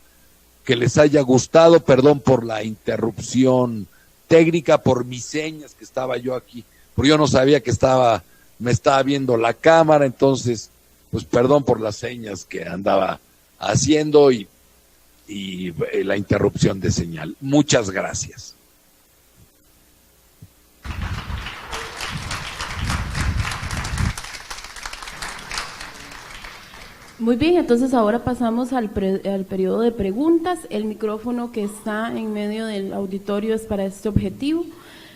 que les haya gustado. Perdón por la interrupción técnica, por mis señas, que estaba yo aquí, porque yo no sabía que me estaba viendo la cámara, entonces pues perdón por las señas que andaba haciendo y la interrupción de señal. Muchas gracias. Muy bien, entonces ahora pasamos al periodo de preguntas. El micrófono que está en medio del auditorio es para este objetivo.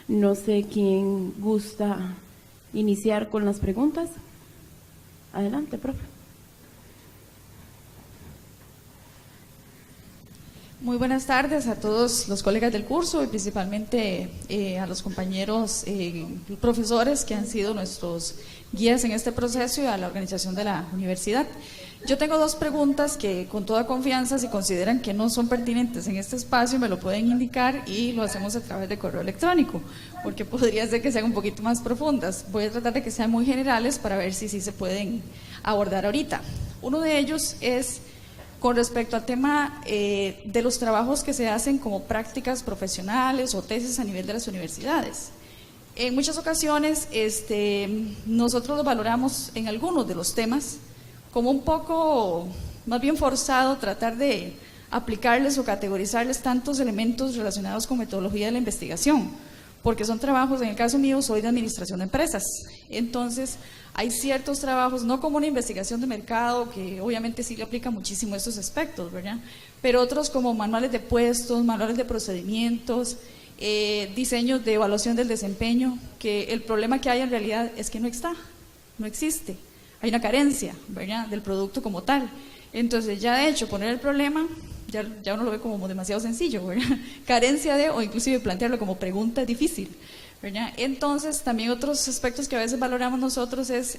No sé quién gusta iniciar con las preguntas. Adelante, profe. Muy buenas tardes a todos los colegas del curso y principalmente a los compañeros profesores que han sido nuestros guías en este proceso y a la organización de la universidad. Yo tengo dos preguntas que con toda confianza, si consideran que no son pertinentes en este espacio, me lo pueden indicar y lo hacemos a través de correo electrónico, porque podría ser que sean un poquito más profundas. Voy a tratar de que sean muy generales para ver si sí se pueden abordar ahorita. Uno de ellos es Con respecto al tema de los trabajos que se hacen como prácticas profesionales o tesis a nivel de las universidades. En muchas ocasiones nosotros valoramos en algunos de los temas como un poco, más bien forzado, tratar de aplicarles o categorizarles tantos elementos relacionados con metodología de la investigación, porque son trabajos, en el caso mío, soy de administración de empresas, entonces hay ciertos trabajos, no como una investigación de mercado, que obviamente sí le aplica muchísimo estos aspectos, ¿verdad? Pero otros como manuales de puestos, manuales de procedimientos, diseños de evaluación del desempeño, que el problema que hay en realidad es que no existe, hay una carencia, ¿verdad?, del producto como tal. Entonces ya de hecho poner el problema, ya uno lo ve como demasiado sencillo, ¿verdad? Carencia de, o inclusive plantearlo como pregunta es difícil, ¿verdad? Entonces también otros aspectos que a veces valoramos nosotros es,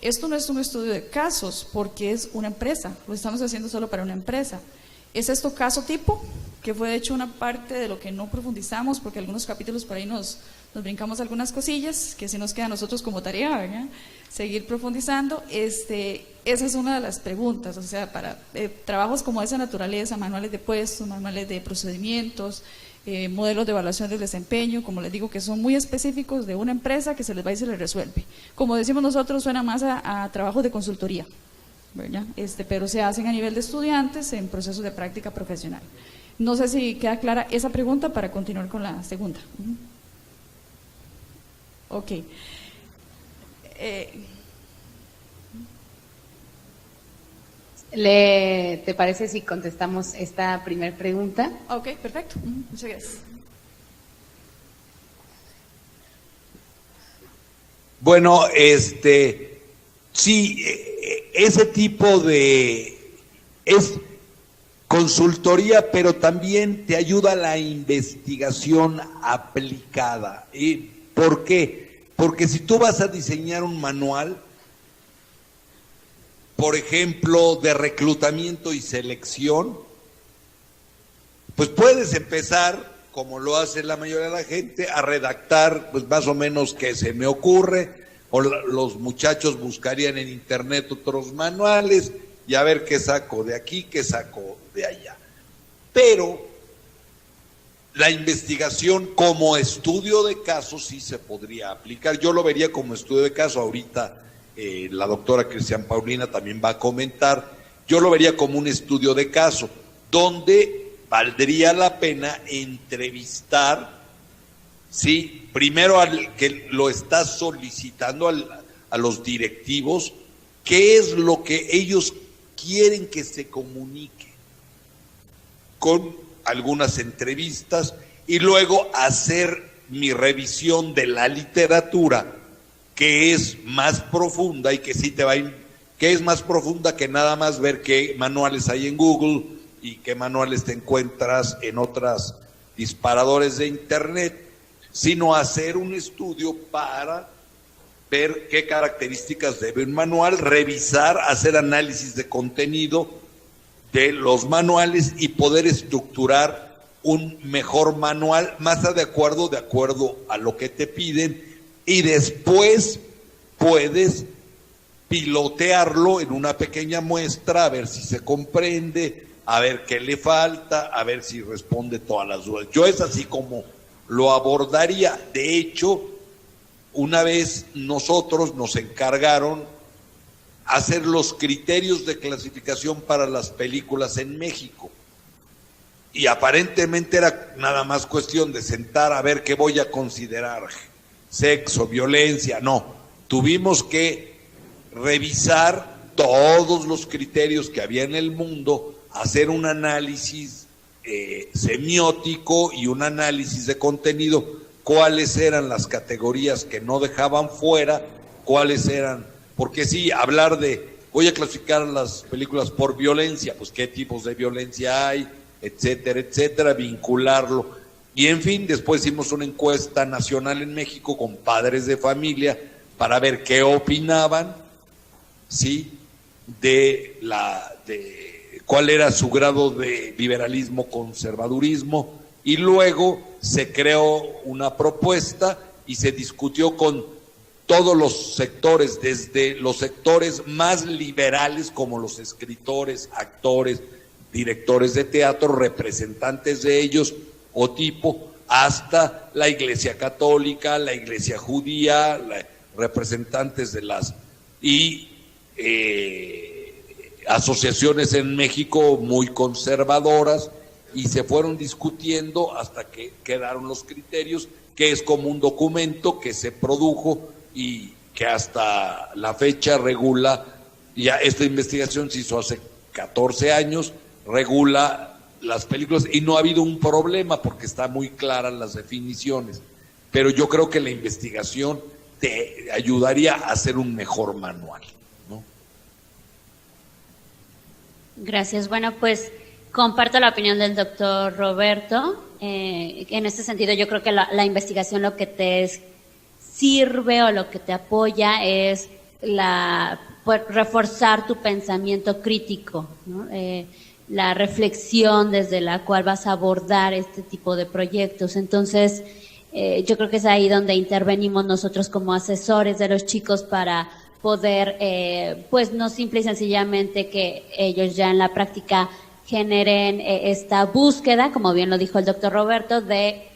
esto no es un estudio de casos porque es una empresa, lo estamos haciendo solo para una empresa. ¿Es esto caso tipo? Que fue de hecho una parte de lo que no profundizamos, porque algunos capítulos por ahí nos brincamos algunas cosillas, que sí nos queda a nosotros como tarea, ¿verdad?, seguir profundizando. Esa es una de las preguntas, o sea, para trabajos como esa naturaleza, manuales de puestos, manuales de procedimientos, modelos de evaluación del desempeño, como les digo, que son muy específicos de una empresa que se les va y se les resuelve. Como decimos nosotros, suena más a trabajos de consultoría, ¿verdad? Pero se hacen a nivel de estudiantes en procesos de práctica profesional. No sé si queda clara esa pregunta para continuar con la segunda. Ok. ¿Te parece si contestamos esta primera pregunta? Ok, perfecto. Muchas gracias. Bueno, sí, ese tipo es consultoría, pero también te ayuda a la investigación aplicada. ¿Por qué? Porque si tú vas a diseñar un manual, por ejemplo, de reclutamiento y selección, pues puedes empezar, como lo hace la mayoría de la gente, a redactar, pues más o menos qué se me ocurre, o los muchachos buscarían en internet otros manuales y a ver qué saco de aquí, qué saco de allá. Pero la investigación como estudio de caso sí se podría aplicar. Yo lo vería como estudio de caso. Ahorita la doctora Cristian Paulina también va a comentar. Yo lo vería como un estudio de caso, donde valdría la pena entrevistar, sí, primero al que lo está solicitando, a los directivos, qué es lo que ellos quieren que se comunique, con algunas entrevistas, y luego hacer mi revisión de la literatura, que es más profunda y que sí que es más profunda que nada más ver qué manuales hay en Google y qué manuales te encuentras en otros disparadores de internet, sino hacer un estudio para ver qué características debe un manual, revisar, hacer análisis de contenido de los manuales y poder estructurar un mejor manual más de acuerdo a lo que te piden, y después puedes pilotearlo en una pequeña muestra a ver si se comprende, a ver qué le falta, a ver si responde todas las dudas. Yo es así como lo abordaría. De hecho, una vez nosotros nos encargaron hacer los criterios de clasificación para las películas en México, y aparentemente era nada más cuestión de sentar a ver qué voy a considerar, sexo, violencia. No, tuvimos que revisar todos los criterios que había en el mundo, hacer un análisis semiótico y un análisis de contenido, cuáles eran las categorías que no dejaban fuera, cuáles eran, porque sí, hablar de voy a clasificar las películas por violencia, pues qué tipos de violencia hay, etcétera, etcétera, vincularlo. Y en fin, después hicimos una encuesta nacional en México con padres de familia para ver qué opinaban, ¿sí?, de cuál era su grado de liberalismo, conservadurismo, y luego se creó una propuesta y se discutió con todos los sectores, desde los sectores más liberales como los escritores, actores, directores de teatro, representantes de ellos o tipo, hasta la Iglesia Católica, la Iglesia Judía, representantes de las asociaciones en México muy conservadoras, y se fueron discutiendo hasta que quedaron los criterios, que es como un documento que se produjo y que hasta la fecha regula, ya esta investigación se hizo hace 14 años, regula las películas y no ha habido un problema porque están muy claras las definiciones, pero yo creo que la investigación te ayudaría a hacer un mejor manual, ¿no? Gracias. Bueno, pues comparto la opinión del doctor Roberto. En este sentido, yo creo que la investigación lo que te sirve o lo que te apoya es pues, reforzar tu pensamiento crítico, ¿no? La reflexión desde la cual vas a abordar este tipo de proyectos. Entonces, yo creo que es ahí donde intervenimos nosotros como asesores de los chicos para poder, pues no simple y sencillamente que ellos ya en la práctica generen esta búsqueda, como bien lo dijo el doctor Roberto, de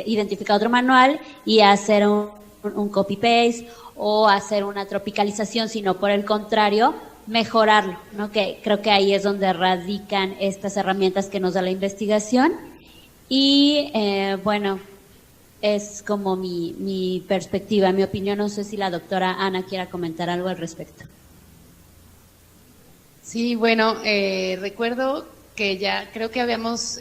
identificar otro manual y hacer un copy-paste o hacer una tropicalización, sino por el contrario, mejorarlo, ¿no? Que creo que ahí es donde radican estas herramientas que nos da la investigación. Y bueno, es como mi perspectiva, mi opinión. No sé si la doctora Ana quiera comentar algo al respecto. Sí, bueno, recuerdo que ya creo que habíamos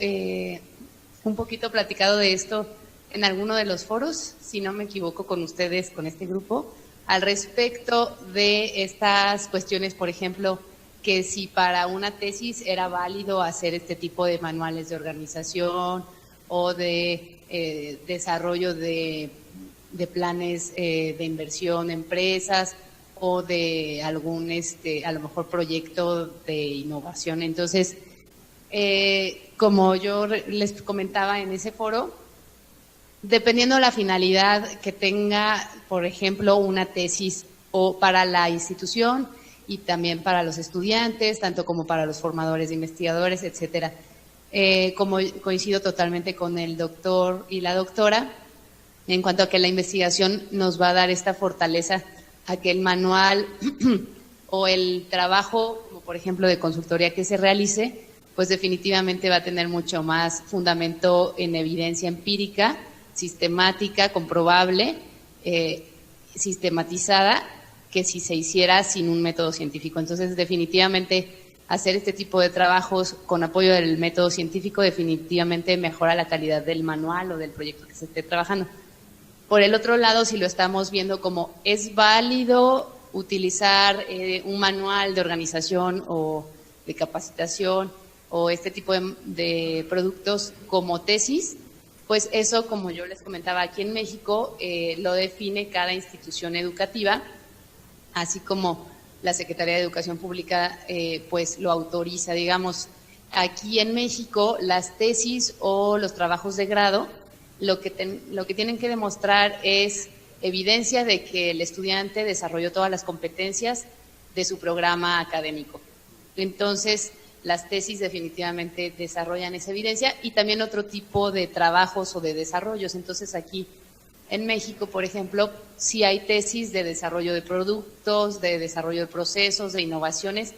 un poquito platicado de esto en alguno de los foros, si no me equivoco, con ustedes, con este grupo, al respecto de estas cuestiones, por ejemplo, que si para una tesis era válido hacer este tipo de manuales de organización o de desarrollo de planes de inversión en empresas o de algún, a lo mejor, proyecto de innovación. Entonces, como yo les comentaba en ese foro, dependiendo de la finalidad que tenga, por ejemplo, una tesis o para la institución y también para los estudiantes, tanto como para los formadores de investigadores, etcétera. Como coincido totalmente con el doctor y la doctora, en cuanto a que la investigación nos va a dar esta fortaleza a que el manual o el trabajo, como por ejemplo de consultoría que se realice, pues definitivamente va a tener mucho más fundamento en evidencia empírica, sistemática, comprobable, sistematizada, que si se hiciera sin un método científico. Entonces, definitivamente, hacer este tipo de trabajos con apoyo del método científico definitivamente mejora la calidad del manual o del proyecto que se esté trabajando. Por el otro lado, si lo estamos viendo como es válido utilizar un manual de organización o de capacitación o este tipo de productos como tesis, pues eso, como yo les comentaba, aquí en México lo define cada institución educativa, así como la Secretaría de Educación Pública pues lo autoriza. Digamos, aquí en México las tesis o los trabajos de grado lo que tienen que demostrar es evidencia de que el estudiante desarrolló todas las competencias de su programa académico. Entonces, las tesis definitivamente desarrollan esa evidencia y también otro tipo de trabajos o de desarrollos. Entonces, aquí en México, por ejemplo, sí hay tesis de desarrollo de productos, de desarrollo de procesos, de innovaciones,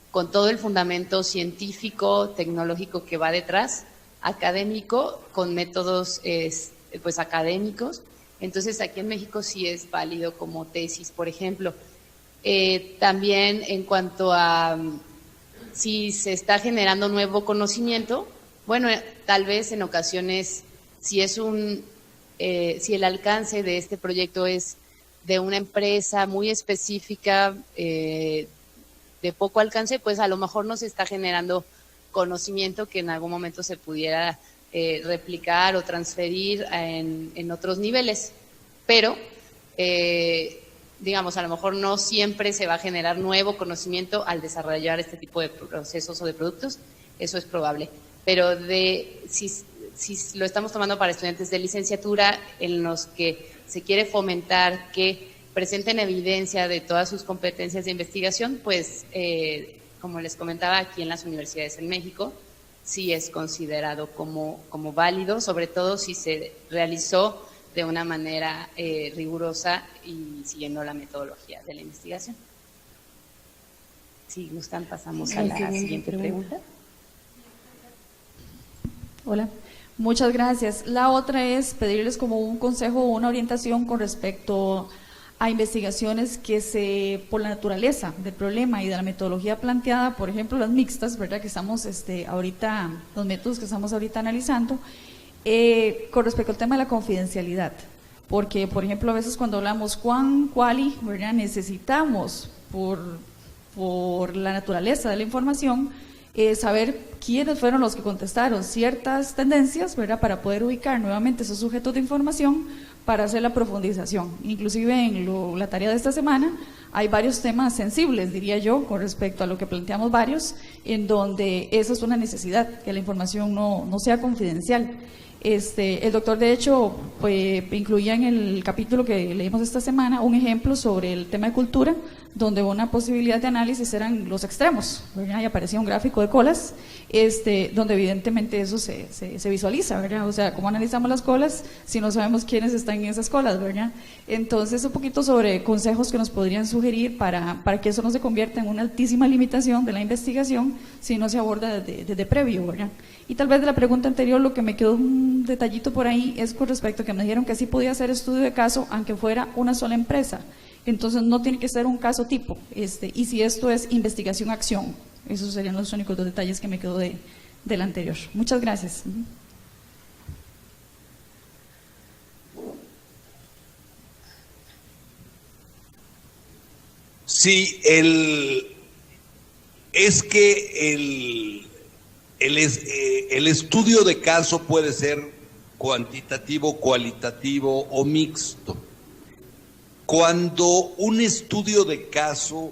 con todo el fundamento científico, tecnológico que va detrás, académico, con métodos pues académicos. Entonces, aquí en México sí es válido como tesis, por ejemplo. También en cuanto a si se está generando nuevo conocimiento, bueno, tal vez en ocasiones, si el alcance de este proyecto es de una empresa muy específica, de poco alcance, pues a lo mejor no se está generando conocimiento que en algún momento se pudiera replicar o transferir en otros niveles. Pero, digamos, a lo mejor no siempre se va a generar nuevo conocimiento al desarrollar este tipo de procesos o de productos, eso es probable. Pero si lo estamos tomando para estudiantes de licenciatura en los que se quiere fomentar que presenten evidencia de todas sus competencias de investigación, pues como les comentaba, aquí en las universidades en México sí es considerado como válido, sobre todo si se realizó de una manera rigurosa y siguiendo la metodología de la investigación. Si gustan, pasamos a la siguiente pregunta. Hola, muchas gracias. La otra es pedirles como un consejo o una orientación con respecto a investigaciones que por la naturaleza del problema y de la metodología planteada, por ejemplo las mixtas, ¿verdad? Que estamos ahorita, los métodos que estamos ahorita analizando, con respecto al tema de la confidencialidad. Porque, por ejemplo, a veces cuando hablamos quali, ¿verdad? Necesitamos, por la naturaleza de la información, saber quiénes fueron los que contestaron ciertas tendencias, ¿verdad? Para poder ubicar nuevamente esos sujetos de información para hacer la profundización. Inclusive en la tarea de esta semana hay varios temas sensibles, diría yo, con respecto a lo que planteamos varios, en donde esa es una necesidad, que la información no sea confidencial. El doctor, de hecho, incluía en el capítulo que leímos esta semana un ejemplo sobre el tema de cultura, donde una posibilidad de análisis eran los extremos, ¿verdad? Y aparecía un gráfico de colas, donde evidentemente eso se visualiza, ¿verdad? O sea, ¿cómo analizamos las colas si no sabemos quiénes están en esas colas, ¿verdad? Entonces, un poquito sobre consejos que nos podrían sugerir para que eso no se convierta en una altísima limitación de la investigación si no se aborda desde previo, ¿verdad? Y tal vez de la pregunta anterior, lo que me quedó un detallito por ahí es con respecto a que me dijeron que sí podía hacer estudio de caso aunque fuera una sola empresa. Entonces no tiene que ser un caso tipo, y si esto es investigación-acción. Esos serían los únicos dos detalles que me quedó del anterior. Muchas gracias. Sí, es que el estudio de caso puede ser cuantitativo, cualitativo o mixto. Cuando un estudio de caso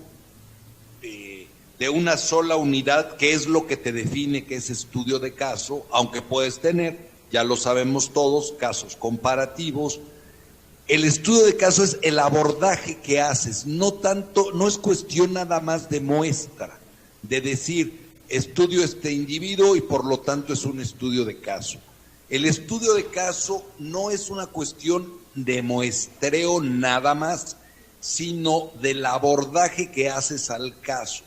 de una sola unidad, que es lo que te define que es estudio de caso, aunque puedes tener, ya lo sabemos todos, casos comparativos, el estudio de caso es el abordaje que haces, no es cuestión nada más de muestra, de decir, estudio este individuo y por lo tanto es un estudio de caso. El estudio de caso no es una cuestión de muestreo nada más, sino del abordaje que haces al caso.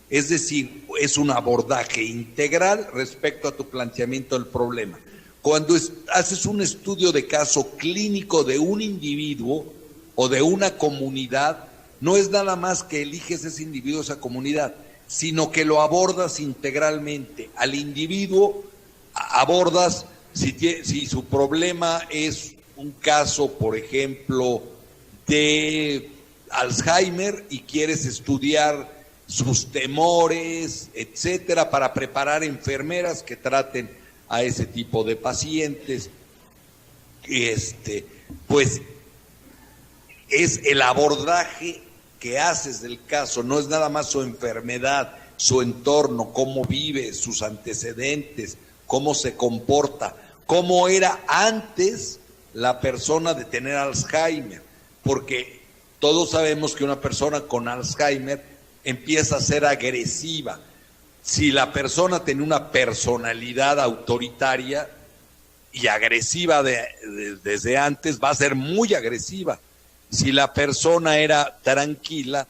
Es decir, es un abordaje integral respecto a tu planteamiento del problema. Cuando haces un estudio de caso clínico de un individuo o de una comunidad, no es nada más que eliges ese individuo, esa comunidad, sino que lo abordas integralmente. Al individuo abordas si su problema es un caso, por ejemplo, de Alzheimer y quieres estudiar sus temores, etcétera, para preparar enfermeras que traten a ese tipo de pacientes, pues es el abordaje que haces del caso, no es nada más su enfermedad, su entorno, cómo vive, sus antecedentes, cómo se comporta, cómo era antes la persona de tener Alzheimer, porque todos sabemos que una persona con Alzheimer empieza a ser agresiva. Si la persona tiene una personalidad autoritaria y agresiva desde antes, va a ser muy agresiva. Si la persona era tranquila,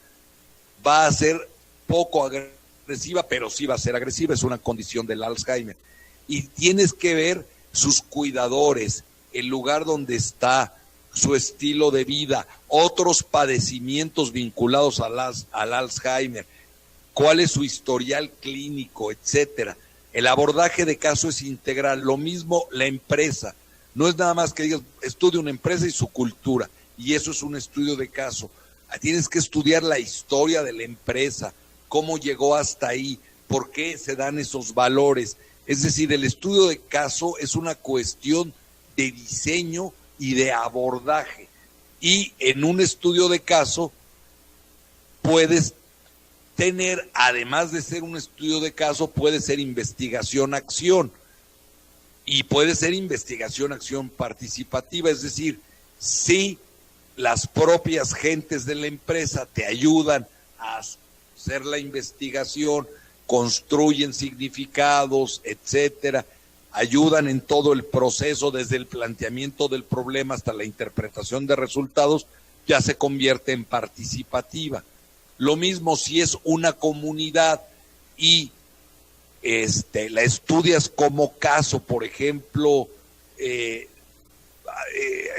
va a ser poco agresiva, pero sí va a ser agresiva, es una condición del Alzheimer. Y tienes que ver sus cuidadores, el lugar donde está, su estilo de vida, otros padecimientos vinculados al Alzheimer, cuál es su historial clínico, etcétera. El abordaje de caso es integral. Lo mismo la empresa. No es nada más que digas, estudia una empresa y su cultura, y eso es un estudio de caso. Tienes que estudiar la historia de la empresa, cómo llegó hasta ahí, por qué se dan esos valores. Es decir, el estudio de caso es una cuestión de diseño y de abordaje. Y en un estudio de caso puedes tener, además de ser un estudio de caso, puede ser investigación-acción. Y puede ser investigación-acción participativa, es decir, sí las propias gentes de la empresa te ayudan a hacer la investigación, construyen significados, etcétera, ayudan en todo el proceso, desde el planteamiento del problema hasta la interpretación de resultados, ya se convierte en participativa. Lo mismo si es una comunidad y la estudias como caso, por ejemplo,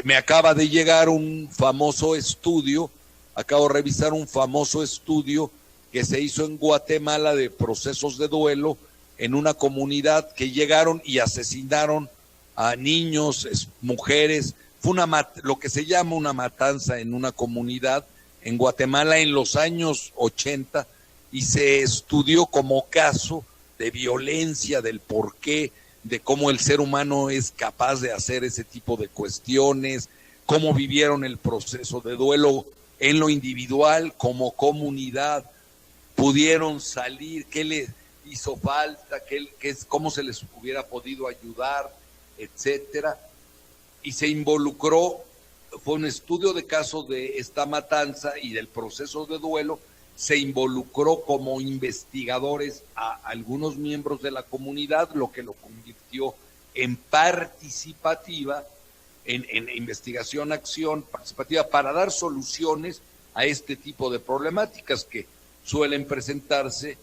me acaba de llegar un famoso estudio, acabo de revisar un famoso estudio que se hizo en Guatemala de procesos de duelo en una comunidad que llegaron y asesinaron a niños, mujeres. Fue lo que se llama una matanza en una comunidad en Guatemala en los años 80 y se estudió como caso de violencia, del porqué, de cómo el ser humano es capaz de hacer ese tipo de cuestiones, cómo vivieron el proceso de duelo en lo individual, como comunidad, pudieron salir, qué les hizo falta, cómo se les hubiera podido ayudar, etcétera. Y se involucró, fue un estudio de caso de esta matanza y del proceso de duelo, se involucró como investigadores a algunos miembros de la comunidad, lo que lo convirtió en participativa, en investigación, acción participativa, para dar soluciones a este tipo de problemáticas que suelen presentarse.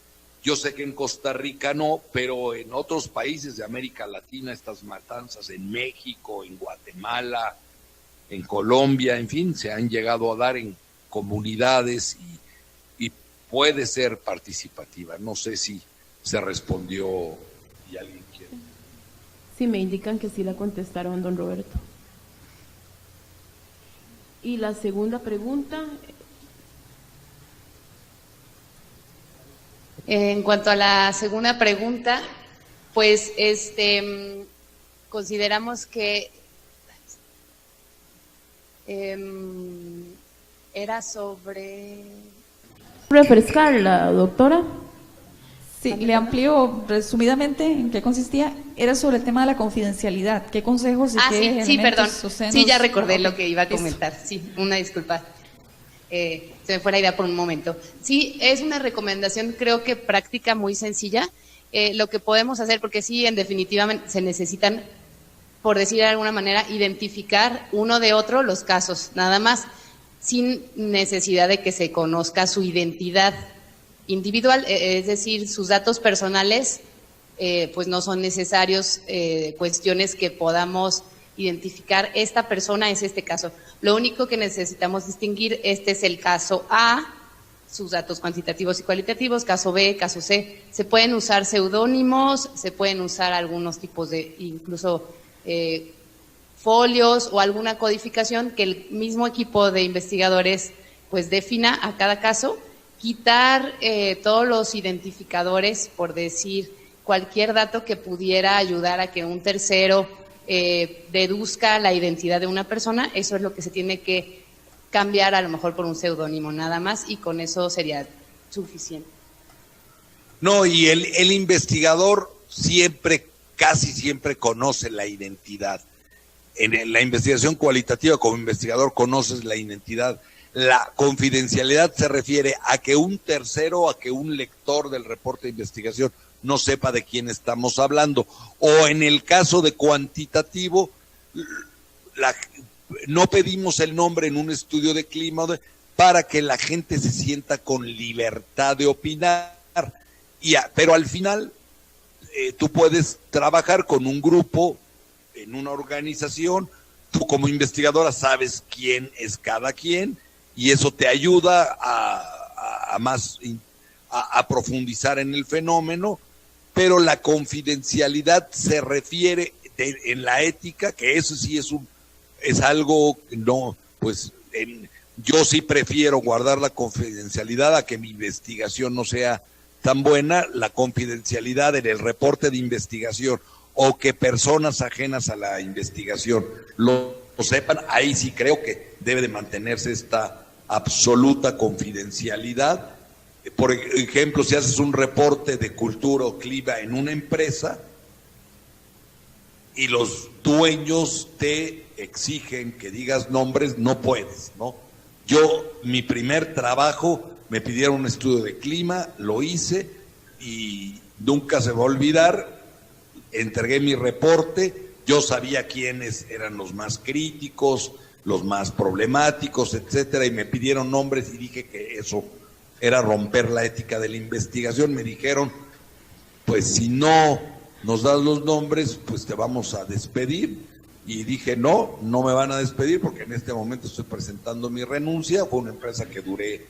Yo sé que en Costa Rica no, pero en otros países de América Latina, estas matanzas en México, en Guatemala, en Colombia, en fin, se han llegado a dar en comunidades y puede ser participativa. No sé si se respondió y alguien quiere. Sí, me indican que sí la contestaron, don Roberto. Y la segunda pregunta. En cuanto a la segunda pregunta, pues consideramos que era sobre... ¿Refrescarla, doctora? Sí, le amplío resumidamente en qué consistía. Era sobre el tema de la confidencialidad. ¿Qué consejos y qué elementos sí, perdón. sostenos? Sí, ya recordé lo que iba a comentar. Sí, una disculpa. Se me fue la idea por un momento. Sí, es una recomendación, creo que práctica, muy sencilla. Lo que podemos hacer, porque sí, en definitiva se necesitan, por decir de alguna manera, identificar uno de otro los casos, nada más, sin necesidad de que se conozca su identidad individual, es decir, sus datos personales, pues no son necesarios, cuestiones que podamos identificar, esta persona es este caso. Lo único que necesitamos distinguir, este es el caso A, sus datos cuantitativos y cualitativos, caso B, caso C. Se pueden usar seudónimos, se pueden usar algunos tipos de, incluso folios o alguna codificación que el mismo equipo de investigadores pues defina a cada caso. Quitar todos los identificadores, por decir, cualquier dato que pudiera ayudar a que un tercero deduzca la identidad de una persona, eso es lo que se tiene que cambiar, a lo mejor por un seudónimo nada más, y con eso sería suficiente. No, y el investigador casi siempre conoce la identidad. En la investigación cualitativa, como investigador, conoces la identidad. La confidencialidad se refiere a que un tercero, a que un lector del reporte de investigación no sepa de quién estamos hablando. O en el caso de cuantitativo, no pedimos el nombre en un estudio de clima para que la gente se sienta con libertad de opinar. Pero al final, tú puedes trabajar con un grupo, en una organización, tú como investigadora sabes quién es cada quien, y eso te ayuda a profundizar en el fenómeno, pero la confidencialidad se refiere en la ética, que eso sí es algo, no, pues yo sí prefiero guardar la confidencialidad a que mi investigación no sea tan buena. La confidencialidad en el reporte de investigación o que personas ajenas a la investigación lo sepan, ahí sí creo que debe de mantenerse esta absoluta confidencialidad. Por ejemplo, si haces un reporte de cultura o clima en una empresa y los dueños te exigen que digas nombres, no puedes, ¿no? Mi primer trabajo, me pidieron un estudio de clima, lo hice y nunca se va a olvidar, entregué mi reporte, yo sabía quiénes eran los más críticos, los más problemáticos, etcétera, y me pidieron nombres y dije que eso era romper la ética de la investigación. Me dijeron, pues si no nos das los nombres, pues te vamos a despedir. Y dije, no me van a despedir porque en este momento estoy presentando mi renuncia. Fue una empresa que duré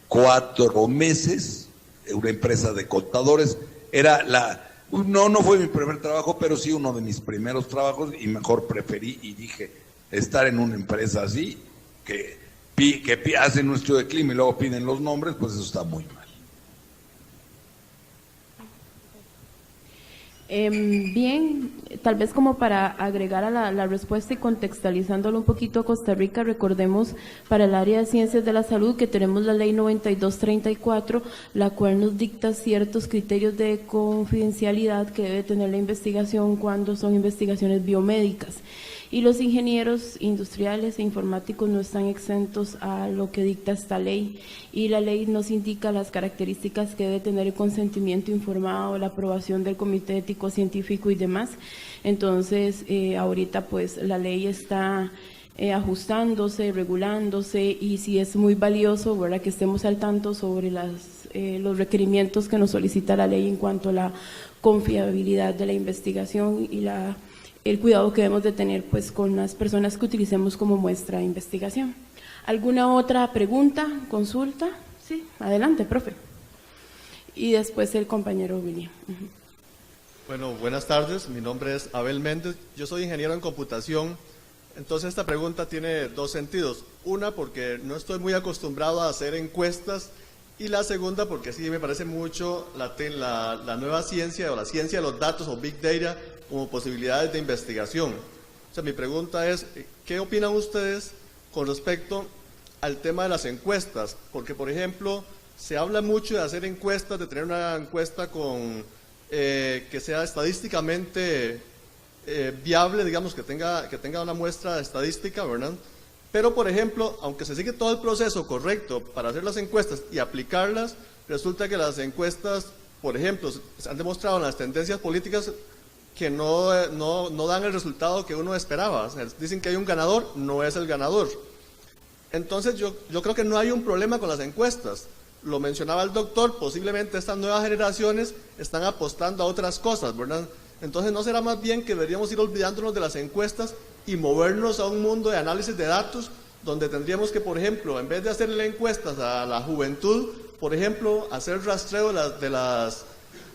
4 meses, una empresa de contadores. No fue mi primer trabajo, pero sí uno de mis primeros trabajos, y mejor preferí y dije, estar en una empresa así, que hacen un estudio de clima y luego piden los nombres, pues eso está muy mal. Bien, tal vez como para agregar a la respuesta y contextualizándolo un poquito a Costa Rica, recordemos para el área de ciencias de la salud que tenemos la ley 9234, la cual nos dicta ciertos criterios de confidencialidad que debe tener la investigación cuando son investigaciones biomédicas. Y los ingenieros industriales e informáticos no están exentos a lo que dicta esta ley, y la ley nos indica las características que debe tener el consentimiento informado, la aprobación del comité ético científico y demás. Entonces, ahorita pues la ley está ajustándose, regulándose, y sí es muy valioso, ¿verdad?, que estemos al tanto sobre los requerimientos que nos solicita la ley en cuanto a la confiabilidad de la investigación y el cuidado que debemos de tener pues con las personas que utilicemos como muestra de investigación. ¿Alguna otra pregunta, consulta? Sí, adelante, profe. Y después el compañero William. Bueno, buenas tardes, mi nombre es Abel Méndez, yo soy ingeniero en computación. Entonces esta pregunta tiene 2 sentidos. Una, porque no estoy muy acostumbrado a hacer encuestas, y la segunda, porque sí me parece mucho la nueva ciencia, o la ciencia de los datos, o Big Data, como posibilidades de investigación. O sea, mi pregunta es, ¿qué opinan ustedes con respecto al tema de las encuestas? Porque, por ejemplo, se habla mucho de hacer encuestas, de tener una encuesta que sea estadísticamente viable, digamos, que tenga una muestra estadística, ¿verdad? Pero, por ejemplo, aunque se sigue todo el proceso correcto para hacer las encuestas y aplicarlas, resulta que las encuestas, por ejemplo, se han demostrado en las tendencias políticas que no dan el resultado que uno esperaba. O sea, dicen que hay un ganador, no es el ganador. Entonces yo creo que no hay un problema con las encuestas. Lo mencionaba el doctor, posiblemente estas nuevas generaciones están apostando a otras cosas, ¿verdad? Entonces, ¿no será más bien que deberíamos ir olvidándonos de las encuestas y movernos a un mundo de análisis de datos, donde tendríamos que, por ejemplo, en vez de hacerle encuestas a la juventud, por ejemplo, hacer rastreo de las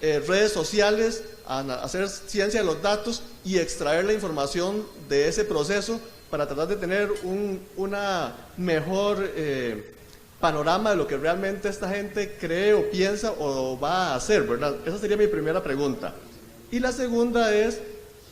redes sociales, hacer ciencia de los datos y extraer la información de ese proceso para tratar de tener una mejor panorama de lo que realmente esta gente cree o piensa o va a hacer, ¿verdad? Esa sería mi primera pregunta. Y la segunda es,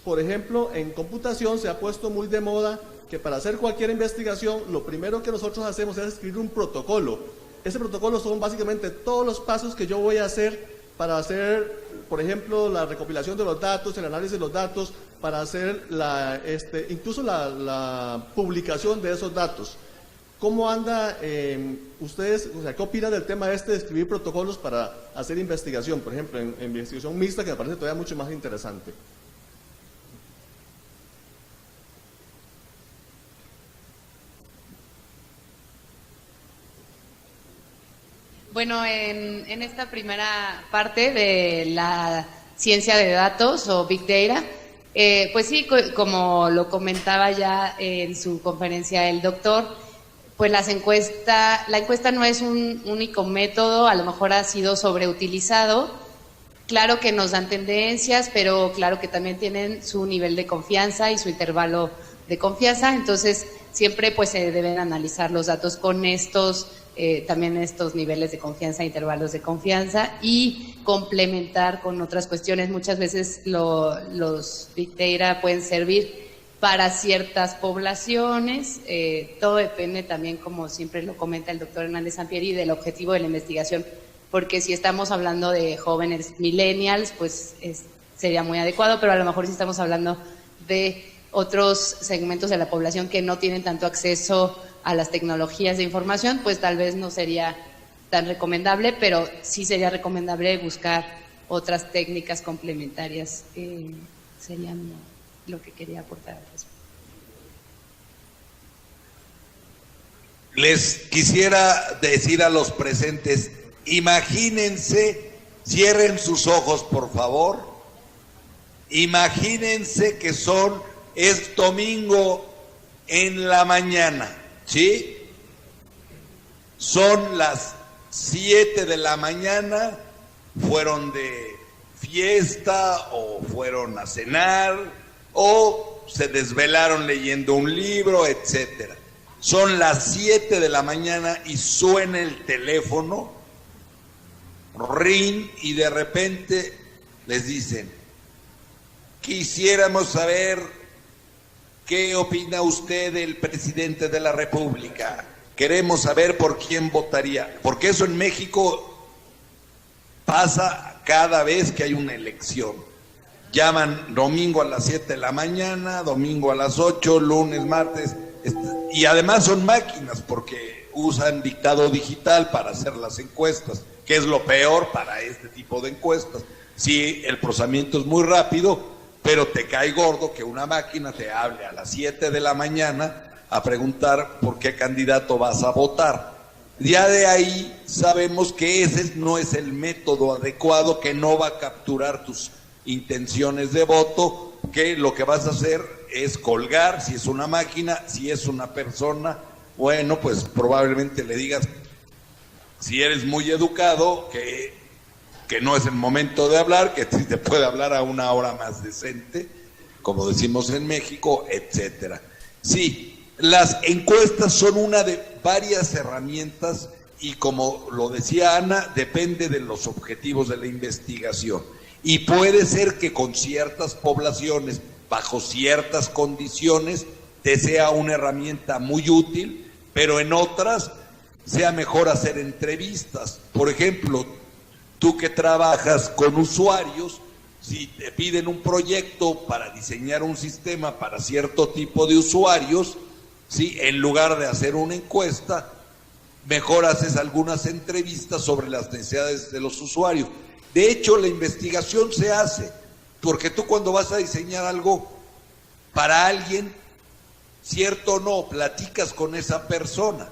por ejemplo, en computación se ha puesto muy de moda que para hacer cualquier investigación, lo primero que nosotros hacemos es escribir un protocolo. Ese protocolo son básicamente todos los pasos que yo voy a hacer para hacer, por ejemplo, la recopilación de los datos, el análisis de los datos, para hacer incluso la publicación de esos datos. ¿Cómo anda ustedes, o sea, qué opinan del tema de escribir protocolos para hacer investigación, por ejemplo, en investigación mixta, que me parece todavía mucho más interesante? Bueno, en esta primera parte de la ciencia de datos o Big Data, pues sí, como lo comentaba ya en su conferencia el doctor, pues la encuesta no es un único método, a lo mejor ha sido sobreutilizado. Claro que nos dan tendencias, pero claro que también tienen su nivel de confianza y su intervalo de confianza, entonces siempre pues se deben analizar los datos con también estos niveles de confianza, intervalos de confianza, y complementar con otras cuestiones. Muchas veces los Big Data pueden servir para ciertas poblaciones, todo depende también, como siempre lo comenta el doctor Hernández Sampieri, del objetivo de la investigación, porque si estamos hablando de jóvenes millennials, pues sería muy adecuado, pero a lo mejor si estamos hablando de otros segmentos de la población que no tienen tanto acceso a las tecnologías de información, pues tal vez no sería tan recomendable, pero sí sería recomendable buscar otras técnicas complementarias. Sería lo que quería aportar. Les quisiera decir a los presentes, imagínense, cierren sus ojos por favor, imagínense que es domingo en la mañana, ¿sí? Son las 7 de la mañana, fueron de fiesta o fueron a cenar o se desvelaron leyendo un libro, etcétera. Son las 7 de la mañana y suena el teléfono, ring, y de repente les dicen, quisiéramos saber qué opina usted del presidente de la República. Queremos saber por quién votaría, porque eso en México pasa cada vez que hay una elección. Llaman domingo a las 7 de la mañana, domingo a las 8, lunes, martes, y además son máquinas porque usan dictado digital para hacer las encuestas, que es lo peor para este tipo de encuestas. Sí, el procesamiento es muy rápido, pero te cae gordo que una máquina te hable a las 7 de la mañana a preguntar por qué candidato vas a votar. Ya de ahí sabemos que ese no es el método adecuado, que no va a capturar tus intenciones de voto, que lo que vas a hacer es colgar, si es una máquina, si es una persona, bueno, pues probablemente le digas, si eres muy educado, que no es el momento de hablar, que sí te puede hablar a una hora más decente, como decimos en México, etcétera. Sí, las encuestas son una de varias herramientas y, como lo decía Ana, depende de los objetivos de la investigación. Y puede ser que con ciertas poblaciones, bajo ciertas condiciones, te sea una herramienta muy útil, pero en otras sea mejor hacer entrevistas. Por ejemplo, tú que trabajas con usuarios, si te piden un proyecto para diseñar un sistema para cierto tipo de usuarios, ¿sí?, en lugar de hacer una encuesta, mejor haces algunas entrevistas sobre las necesidades de los usuarios. De hecho, la investigación se hace, porque tú cuando vas a diseñar algo para alguien, cierto o no, platicas con esa persona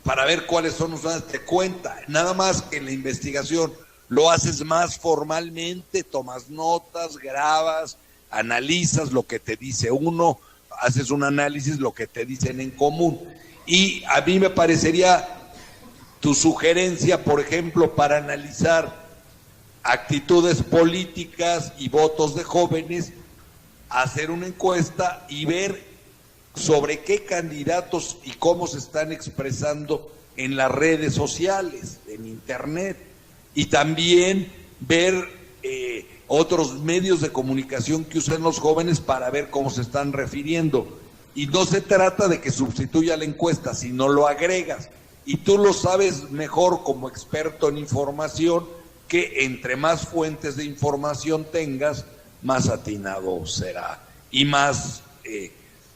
para ver cuáles son los datos, te cuenta. Nada más que en la investigación lo haces más formalmente, tomas notas, grabas, analizas lo que te dice uno, haces un análisis lo que te dicen en común. Y a mí me parecería tu sugerencia, por ejemplo, para analizar actitudes políticas y votos de jóvenes, hacer una encuesta y ver sobre qué candidatos y cómo se están expresando en las redes sociales, en internet, y también ver otros medios de comunicación que usan los jóvenes para ver cómo se están refiriendo. Y no se trata de que sustituya la encuesta, sino lo agregas. Y tú lo sabes mejor como experto en información, que entre más fuentes de información tengas, más atinado será. Y más...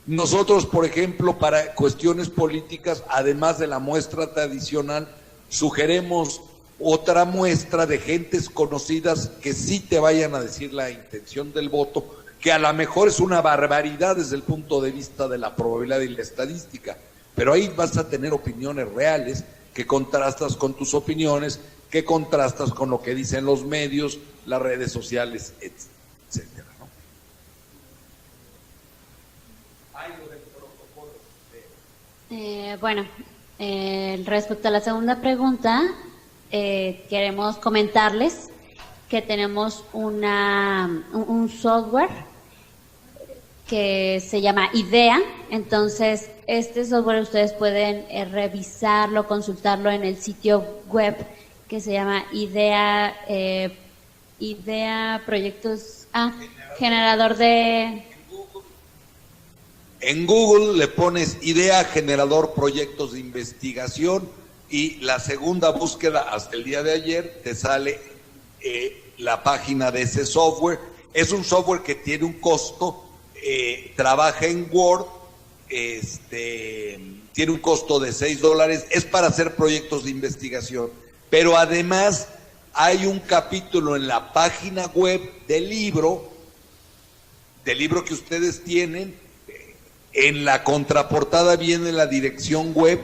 nosotros, por ejemplo, para cuestiones políticas, además de la muestra tradicional, sugeremos otra muestra de gentes conocidas que sí te vayan a decir la intención del voto, que a lo mejor es una barbaridad desde el punto de vista de la probabilidad y la estadística, pero ahí vas a tener opiniones reales que contrastas con tus opiniones, que contrastas con lo que dicen los medios, las redes sociales, etcétera, ¿no? Bueno, respecto a la segunda pregunta, queremos comentarles que tenemos un software que se llama IDEA. Entonces, este software ustedes pueden revisarlo, consultarlo en el sitio web que se llama IDEA Proyectos, generador de... En Google le pones IDEA Generador Proyectos de Investigación y la segunda búsqueda hasta el día de ayer te sale la página de ese software. Es un software que tiene un costo trabaja en Word, tiene un costo de $6, es para hacer proyectos de investigación, pero además hay un capítulo en la página web del libro que ustedes tienen. En la contraportada viene la dirección web,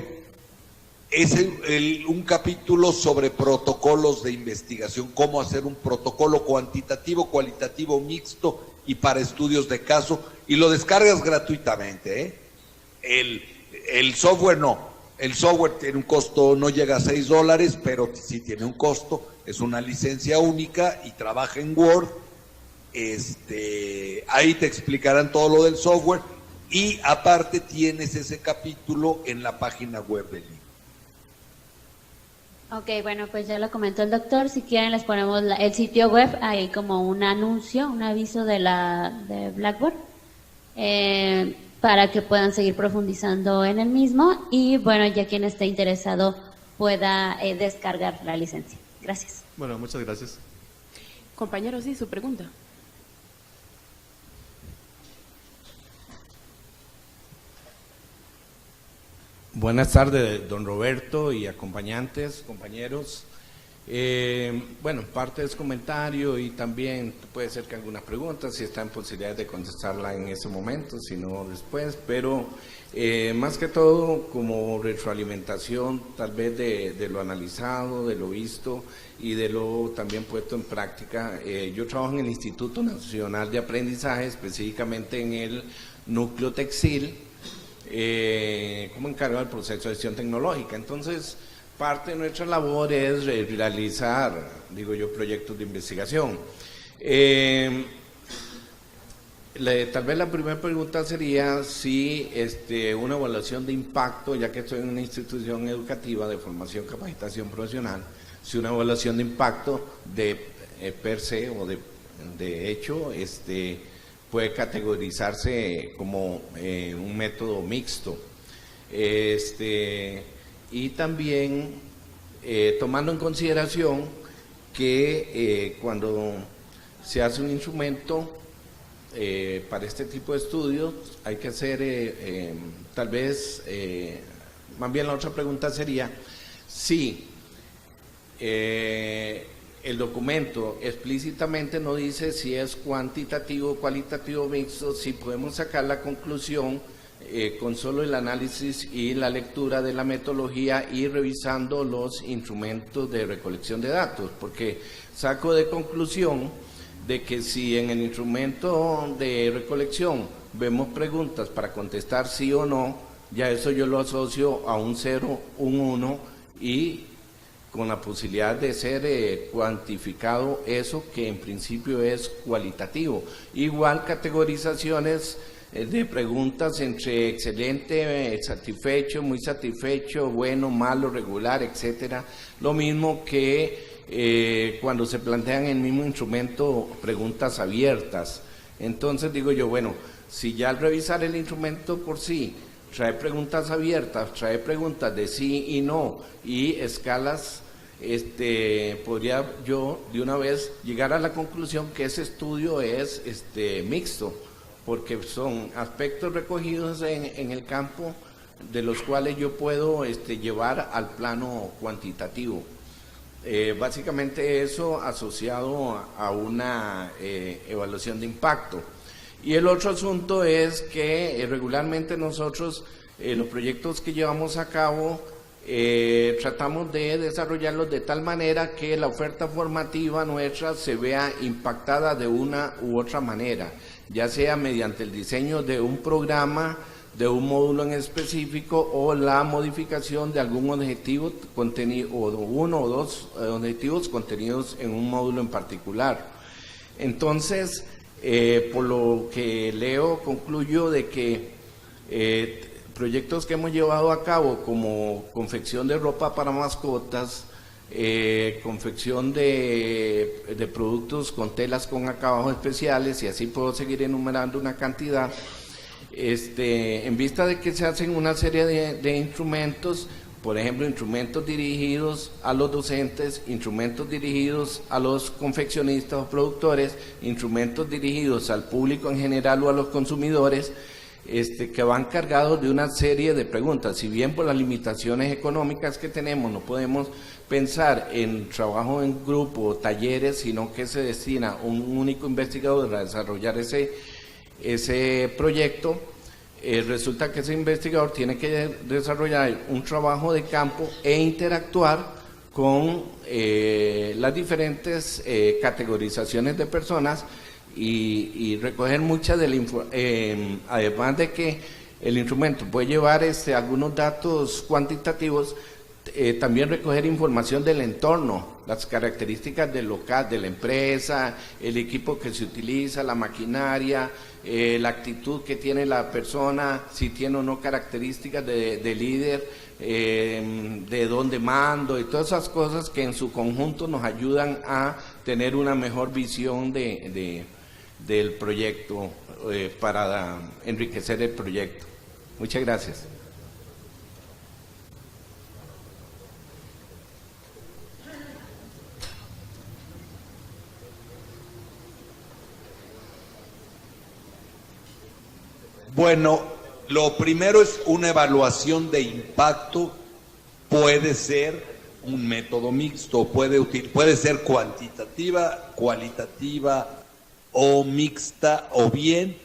es un capítulo sobre protocolos de investigación, cómo hacer un protocolo cuantitativo, cualitativo, mixto y para estudios de caso, y lo descargas gratuitamente, El software no, el software tiene un costo, no llega a $6, pero sí tiene un costo, es una licencia única y trabaja en Word. Ahí te explicarán todo lo del software y aparte tienes ese capítulo en la página web del libro. Ok, bueno, pues ya lo comentó el doctor. Si quieren les ponemos el sitio web, ahí como un anuncio, un aviso de Blackboard, para que puedan seguir profundizando en el mismo y bueno, ya quien esté interesado pueda descargar la licencia. Gracias. Bueno, muchas gracias. Compañero, sí, su pregunta. Buenas tardes, don Roberto y acompañantes, compañeros. Bueno, parte de su comentario y también puede ser que alguna pregunta, si está en posibilidad de contestarla en ese momento, si no después, pero más que todo como retroalimentación tal vez de lo analizado, de lo visto y de lo también puesto en práctica. Yo trabajo en el Instituto Nacional de Aprendizaje, específicamente en el núcleo textil, como encargado del proceso de gestión tecnológica. Entonces, parte de nuestra labor es realizar, digo yo, proyectos de investigación. Tal vez la primera pregunta sería si una evaluación de impacto, ya que estoy en una institución educativa de formación, capacitación profesional, si una evaluación de impacto de per se o de hecho, puede categorizarse como un método mixto. Y también tomando en consideración que cuando se hace un instrumento para este tipo de estudios hay que hacer tal vez, más bien la otra pregunta sería si el documento explícitamente no dice si es cuantitativo o cualitativo mixto, si podemos sacar la conclusión con solo el análisis y la lectura de la metodología y revisando los instrumentos de recolección de datos, porque saco de conclusión de que si en el instrumento de recolección vemos preguntas para contestar sí o no, ya eso yo lo asocio a un 0, un 1 y con la posibilidad de ser cuantificado eso que en principio es cualitativo. Igual categorizaciones de preguntas entre excelente, satisfecho, muy satisfecho, bueno, malo, regular, etcétera. Lo mismo que cuando se plantean en el mismo instrumento preguntas abiertas. Entonces digo yo, bueno, si ya al revisar el instrumento por sí trae preguntas abiertas, trae preguntas de sí y no y escalas, podría yo de una vez llegar a la conclusión que ese estudio es mixto, porque son aspectos recogidos en el campo de los cuales yo puedo llevar al plano cuantitativo. Básicamente eso asociado a una evaluación de impacto. Y el otro asunto es que regularmente nosotros, los proyectos que llevamos a cabo, tratamos de desarrollarlos de tal manera que la oferta formativa nuestra se vea impactada de una u otra manera, ya sea mediante el diseño de un programa, de un módulo en específico o la modificación de algún objetivo contenido o uno o dos objetivos contenidos en un módulo en particular. Entonces, por lo que leo, concluyo de que proyectos que hemos llevado a cabo como confección de ropa para mascotas, confección de productos con telas con acabados especiales, y así puedo seguir enumerando una cantidad, en vista de que se hacen una serie de instrumentos, por ejemplo, instrumentos dirigidos a los docentes, instrumentos dirigidos a los confeccionistas o productores, instrumentos dirigidos al público en general o a los consumidores, que van cargados de una serie de preguntas. Si bien por las limitaciones económicas que tenemos no podemos pensar en trabajo en grupo o talleres, sino que se destina un único investigador a desarrollar ese proyecto, resulta que ese investigador tiene que desarrollar un trabajo de campo e interactuar con las diferentes categorizaciones de personas y recoger muchas de la además de que el instrumento puede llevar algunos datos cuantitativos, también recoger información del entorno, las características del local, de la empresa, el equipo que se utiliza, la maquinaria, la actitud que tiene la persona, si tiene o no características de líder, de dónde mando y todas esas cosas que en su conjunto nos ayudan a tener una mejor visión del proyecto para enriquecer el proyecto. Muchas gracias. Bueno, lo primero es una evaluación de impacto. Puede ser un método mixto, puede ser cuantitativa, cualitativa o mixta, o bien,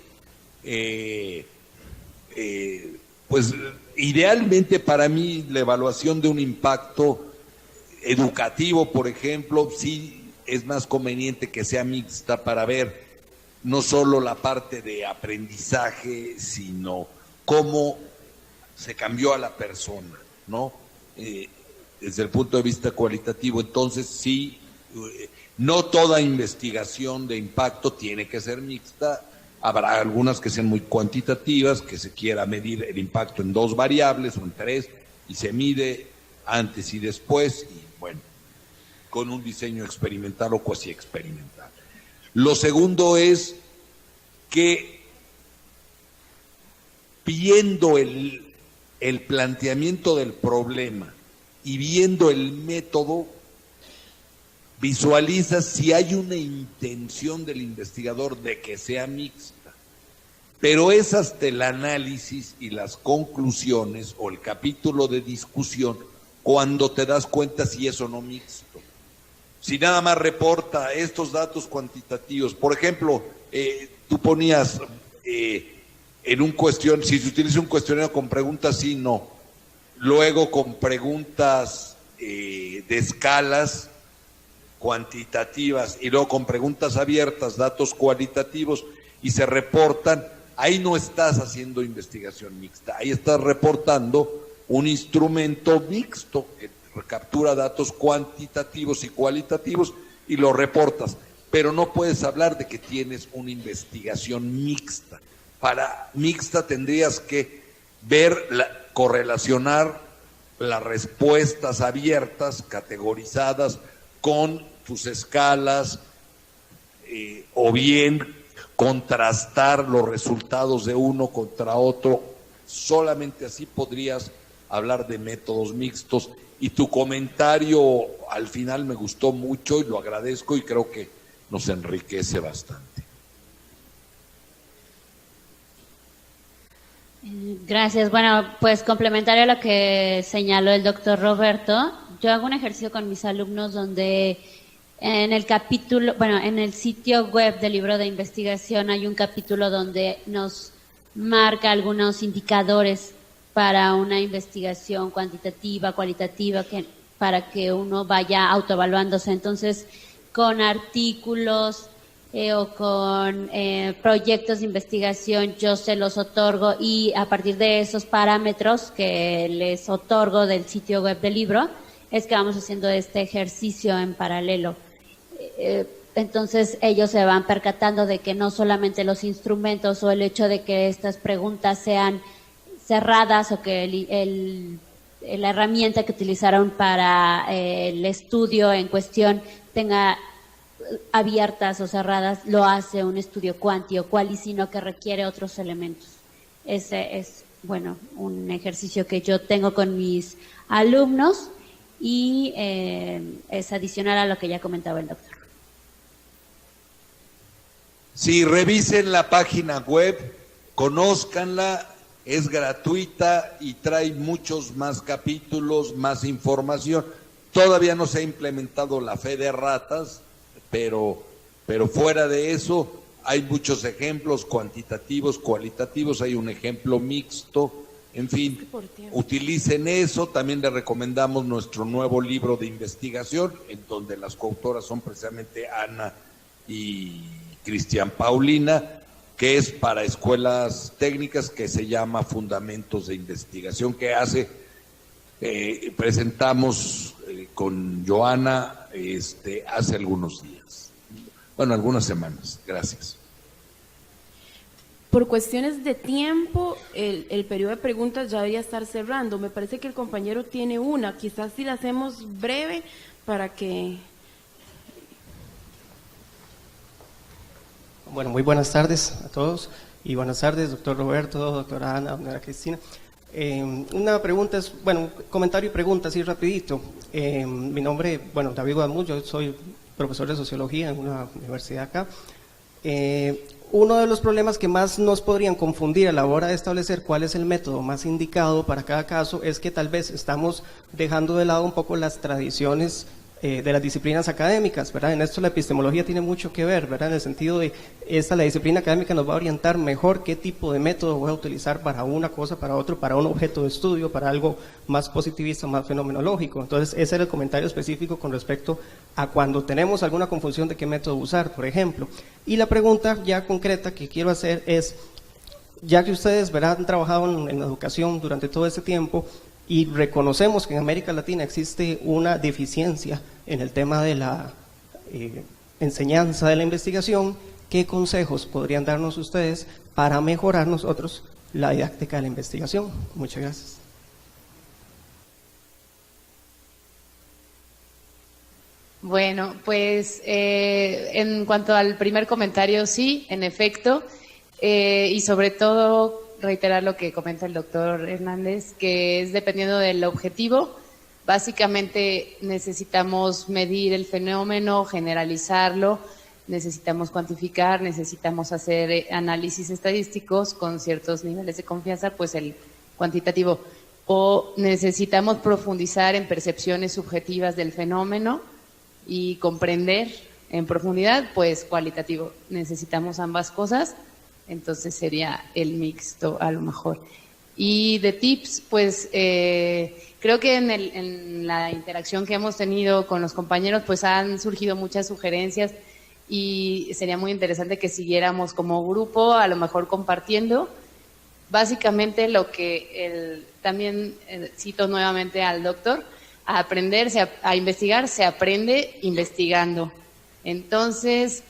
pues idealmente para mí la evaluación de un impacto educativo, por ejemplo, sí es más conveniente que sea mixta para ver no solo la parte de aprendizaje, sino cómo se cambió a la persona, ¿no? Desde el punto de vista cualitativo. Entonces, sí, no toda investigación de impacto tiene que ser mixta. Habrá algunas que sean muy cuantitativas, que se quiera medir el impacto en 2 variables o en 3, y se mide antes y después, y bueno, con un diseño experimental o cuasi experimental. Lo segundo es que viendo el planteamiento del problema y viendo el método, visualizas si hay una intención del investigador de que sea mixta, pero es hasta el análisis y las conclusiones o el capítulo de discusión cuando te das cuenta si es o no mixto. Si nada más reporta estos datos cuantitativos, por ejemplo, tú ponías en un cuestionario, si se utiliza un cuestionario con preguntas sí, no, luego con preguntas de escalas cuantitativas y luego con preguntas abiertas, datos cualitativos, y se reportan, ahí no estás haciendo investigación mixta, ahí estás reportando un instrumento mixto que captura datos cuantitativos y cualitativos y lo reportas, pero no puedes hablar de que tienes una investigación mixta. Para mixta tendrías que correlacionar las respuestas abiertas, categorizadas, con tus escalas, o bien contrastar los resultados de uno contra otro. Solamente así podrías hablar de métodos mixtos. Y tu comentario al final me gustó mucho y lo agradezco y creo que nos enriquece bastante. Gracias. Bueno, pues complementario a lo que señaló el doctor Roberto, yo hago un ejercicio con mis alumnos donde en el capítulo, en el sitio web del libro de investigación hay un capítulo donde nos marca algunos indicadores para una investigación cuantitativa, cualitativa, para que uno vaya autoevaluándose. Entonces, con artículos o con proyectos de investigación, yo se los otorgo y a partir de esos parámetros que les otorgo del sitio web del libro, es que vamos haciendo este ejercicio en paralelo. Entonces, ellos se van percatando de que no solamente los instrumentos o el hecho de que estas preguntas sean cerradas o que la herramienta que utilizaron para el estudio en cuestión tenga abiertas o cerradas, lo hace un estudio cuanti o quali, sino que requiere otros elementos. Ese es bueno, un ejercicio que yo tengo con mis alumnos y es adicional a lo que ya comentaba el doctor. Sí, revisen la página web, conózcanla, es gratuita y trae muchos más capítulos, más información. Todavía no se ha implementado la fe de ratas, pero fuera de eso hay muchos ejemplos cuantitativos, cualitativos, hay un ejemplo mixto, en fin, utilicen eso. También les recomendamos nuestro nuevo libro de investigación, en donde las coautoras son precisamente Ana y Cristian Paulina, que es para escuelas técnicas, que se llama Fundamentos de Investigación, que presentamos con Joana hace algunos días, bueno, algunas semanas. Gracias. Por cuestiones de tiempo, el periodo de preguntas ya debería estar cerrando. Me parece que el compañero tiene una, quizás si la hacemos breve para que... Bueno, muy buenas tardes a todos y buenas tardes, doctor Roberto, doctora Ana, doctora Cristina. Una pregunta es, bueno, un comentario y pregunta así rapidito. Mi nombre, bueno, David Guadamuz, yo soy profesor de sociología en una universidad acá. Uno de los problemas que más nos podrían confundir a la hora de establecer cuál es el método más indicado para cada caso es que tal vez estamos dejando de lado un poco las tradiciones de las disciplinas académicas, ¿verdad? En esto la epistemología tiene mucho que ver, ¿verdad? En el sentido de la disciplina académica nos va a orientar mejor qué tipo de método voy a utilizar para una cosa, para otro, para un objeto de estudio, para algo más positivista, más fenomenológico. Entonces, ese era el comentario específico con respecto a cuando tenemos alguna confusión de qué método usar, por ejemplo. Y la pregunta ya concreta que quiero hacer es, ya que ustedes, ¿verdad?, han trabajado en la educación durante todo este tiempo, y reconocemos que en América Latina existe una deficiencia en el tema de la enseñanza de la investigación, ¿qué consejos podrían darnos ustedes para mejorar nosotros la didáctica de la investigación? Muchas gracias. Bueno, pues en cuanto al primer comentario, sí, en efecto, y sobre todo reiterar lo que comenta el doctor Hernández, que es dependiendo del objetivo. Básicamente necesitamos medir el fenómeno, generalizarlo, necesitamos cuantificar, necesitamos hacer análisis estadísticos con ciertos niveles de confianza, pues el cuantitativo, o necesitamos profundizar en percepciones subjetivas del fenómeno y comprender en profundidad, pues cualitativo. Necesitamos ambas cosas. Entonces sería el mixto a lo mejor. Y de tips, pues creo que en la interacción que hemos tenido con los compañeros, pues han surgido muchas sugerencias y sería muy interesante que siguiéramos como grupo, a lo mejor compartiendo. Básicamente lo que también cito nuevamente al doctor, a aprender, a investigar, se aprende investigando. Entonces,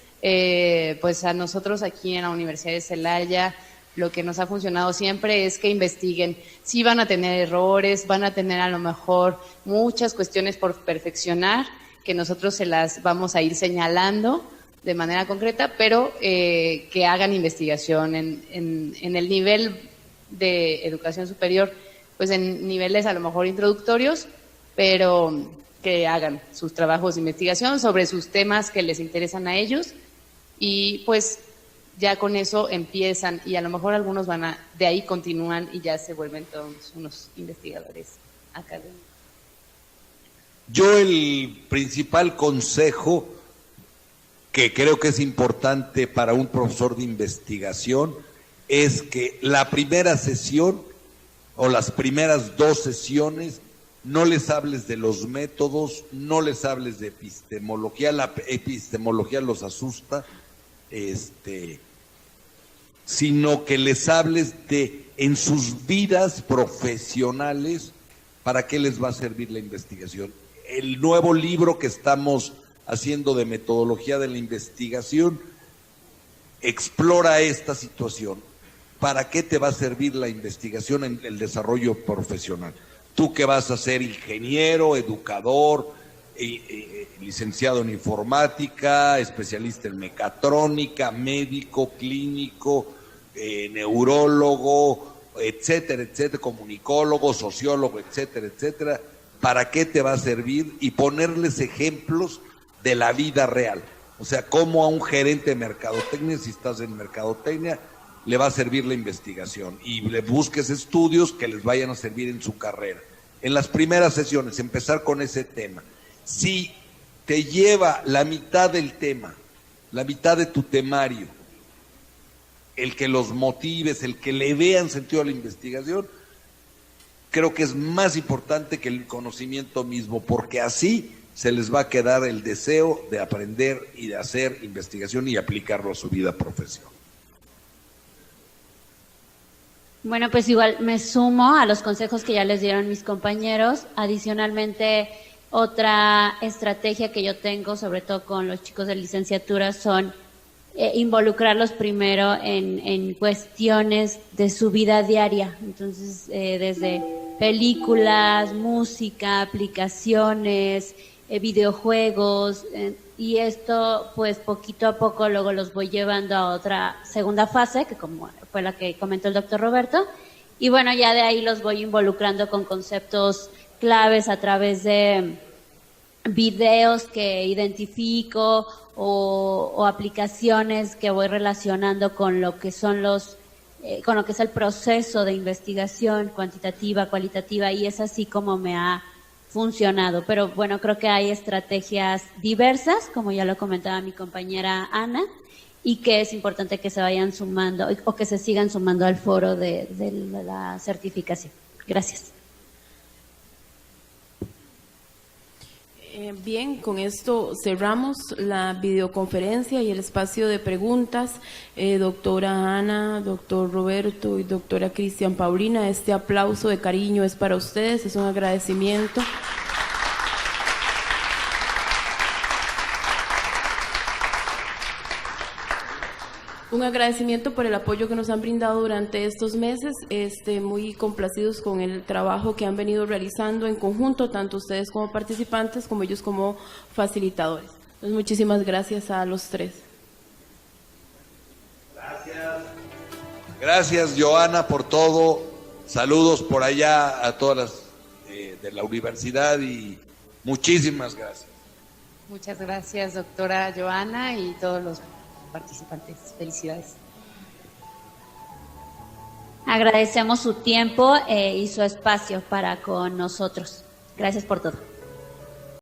pues a nosotros aquí en la Universidad de Celaya lo que nos ha funcionado siempre es que investiguen. Sí van a tener errores, van a tener a lo mejor muchas cuestiones por perfeccionar, que nosotros se las vamos a ir señalando de manera concreta, pero que hagan investigación en el nivel de educación superior, pues en niveles a lo mejor introductorios, pero que hagan sus trabajos de investigación sobre sus temas que les interesan a ellos. Y pues ya con eso empiezan y a lo mejor algunos de ahí continúan y ya se vuelven todos unos investigadores académicos. Yo el principal consejo que creo que es importante para un profesor de investigación es que la primera sesión o las primeras 2 sesiones no les hables de los métodos, no les hables de epistemología, la epistemología los asusta, sino que les hables de en sus vidas profesionales para qué les va a servir la investigación. El nuevo libro que estamos haciendo de metodología de la investigación explora esta situación. ¿Para qué te va a servir la investigación en el desarrollo profesional? Tú que vas a ser ingeniero, educador, licenciado en informática, especialista en mecatrónica, médico, clínico, neurólogo, etcétera, etcétera, comunicólogo, sociólogo, etcétera, etcétera, para qué te va a servir y ponerles ejemplos de la vida real. O sea, cómo a un gerente de mercadotecnia, si estás en mercadotecnia, le va a servir la investigación y le busques estudios que les vayan a servir en su carrera. En las primeras sesiones, empezar con ese tema. Si te lleva la mitad del tema, la mitad de tu temario, el que los motives, el que le vean sentido a la investigación, creo que es más importante que el conocimiento mismo, porque así se les va a quedar el deseo de aprender y de hacer investigación y aplicarlo a su vida profesional. Bueno, pues igual me sumo a los consejos que ya les dieron mis compañeros. Adicionalmente, otra estrategia que yo tengo, sobre todo con los chicos de licenciatura, son involucrarlos primero en cuestiones de su vida diaria. Entonces, desde películas, música, aplicaciones, videojuegos, y esto pues poquito a poco luego los voy llevando a otra segunda fase, que como fue la que comentó el doctor Roberto, y bueno, ya de ahí los voy involucrando con conceptos claves a través de videos que identifico o aplicaciones que voy relacionando con lo que son con lo que es el proceso de investigación cuantitativa, cualitativa, y es así como me ha funcionado. Pero bueno, creo que hay estrategias diversas, como ya lo comentaba mi compañera Ana, y que es importante que se vayan sumando o que se sigan sumando al foro de la certificación. Gracias. Bien, con esto cerramos la videoconferencia y el espacio de preguntas. Doctora Ana, doctor Roberto y doctora Cristian Paulina, este aplauso de cariño es para ustedes, es un agradecimiento. Un agradecimiento por el apoyo que nos han brindado durante estos meses, muy complacidos con el trabajo que han venido realizando en conjunto, tanto ustedes como participantes, como ellos como facilitadores. Entonces, muchísimas gracias a los tres. Gracias, Joana, por todo. Saludos por allá a todas las de la universidad y muchísimas gracias. Muchas gracias, doctora Joana, y todos los participantes. Felicidades. Agradecemos su tiempo y su espacio para con nosotros. Gracias por todo.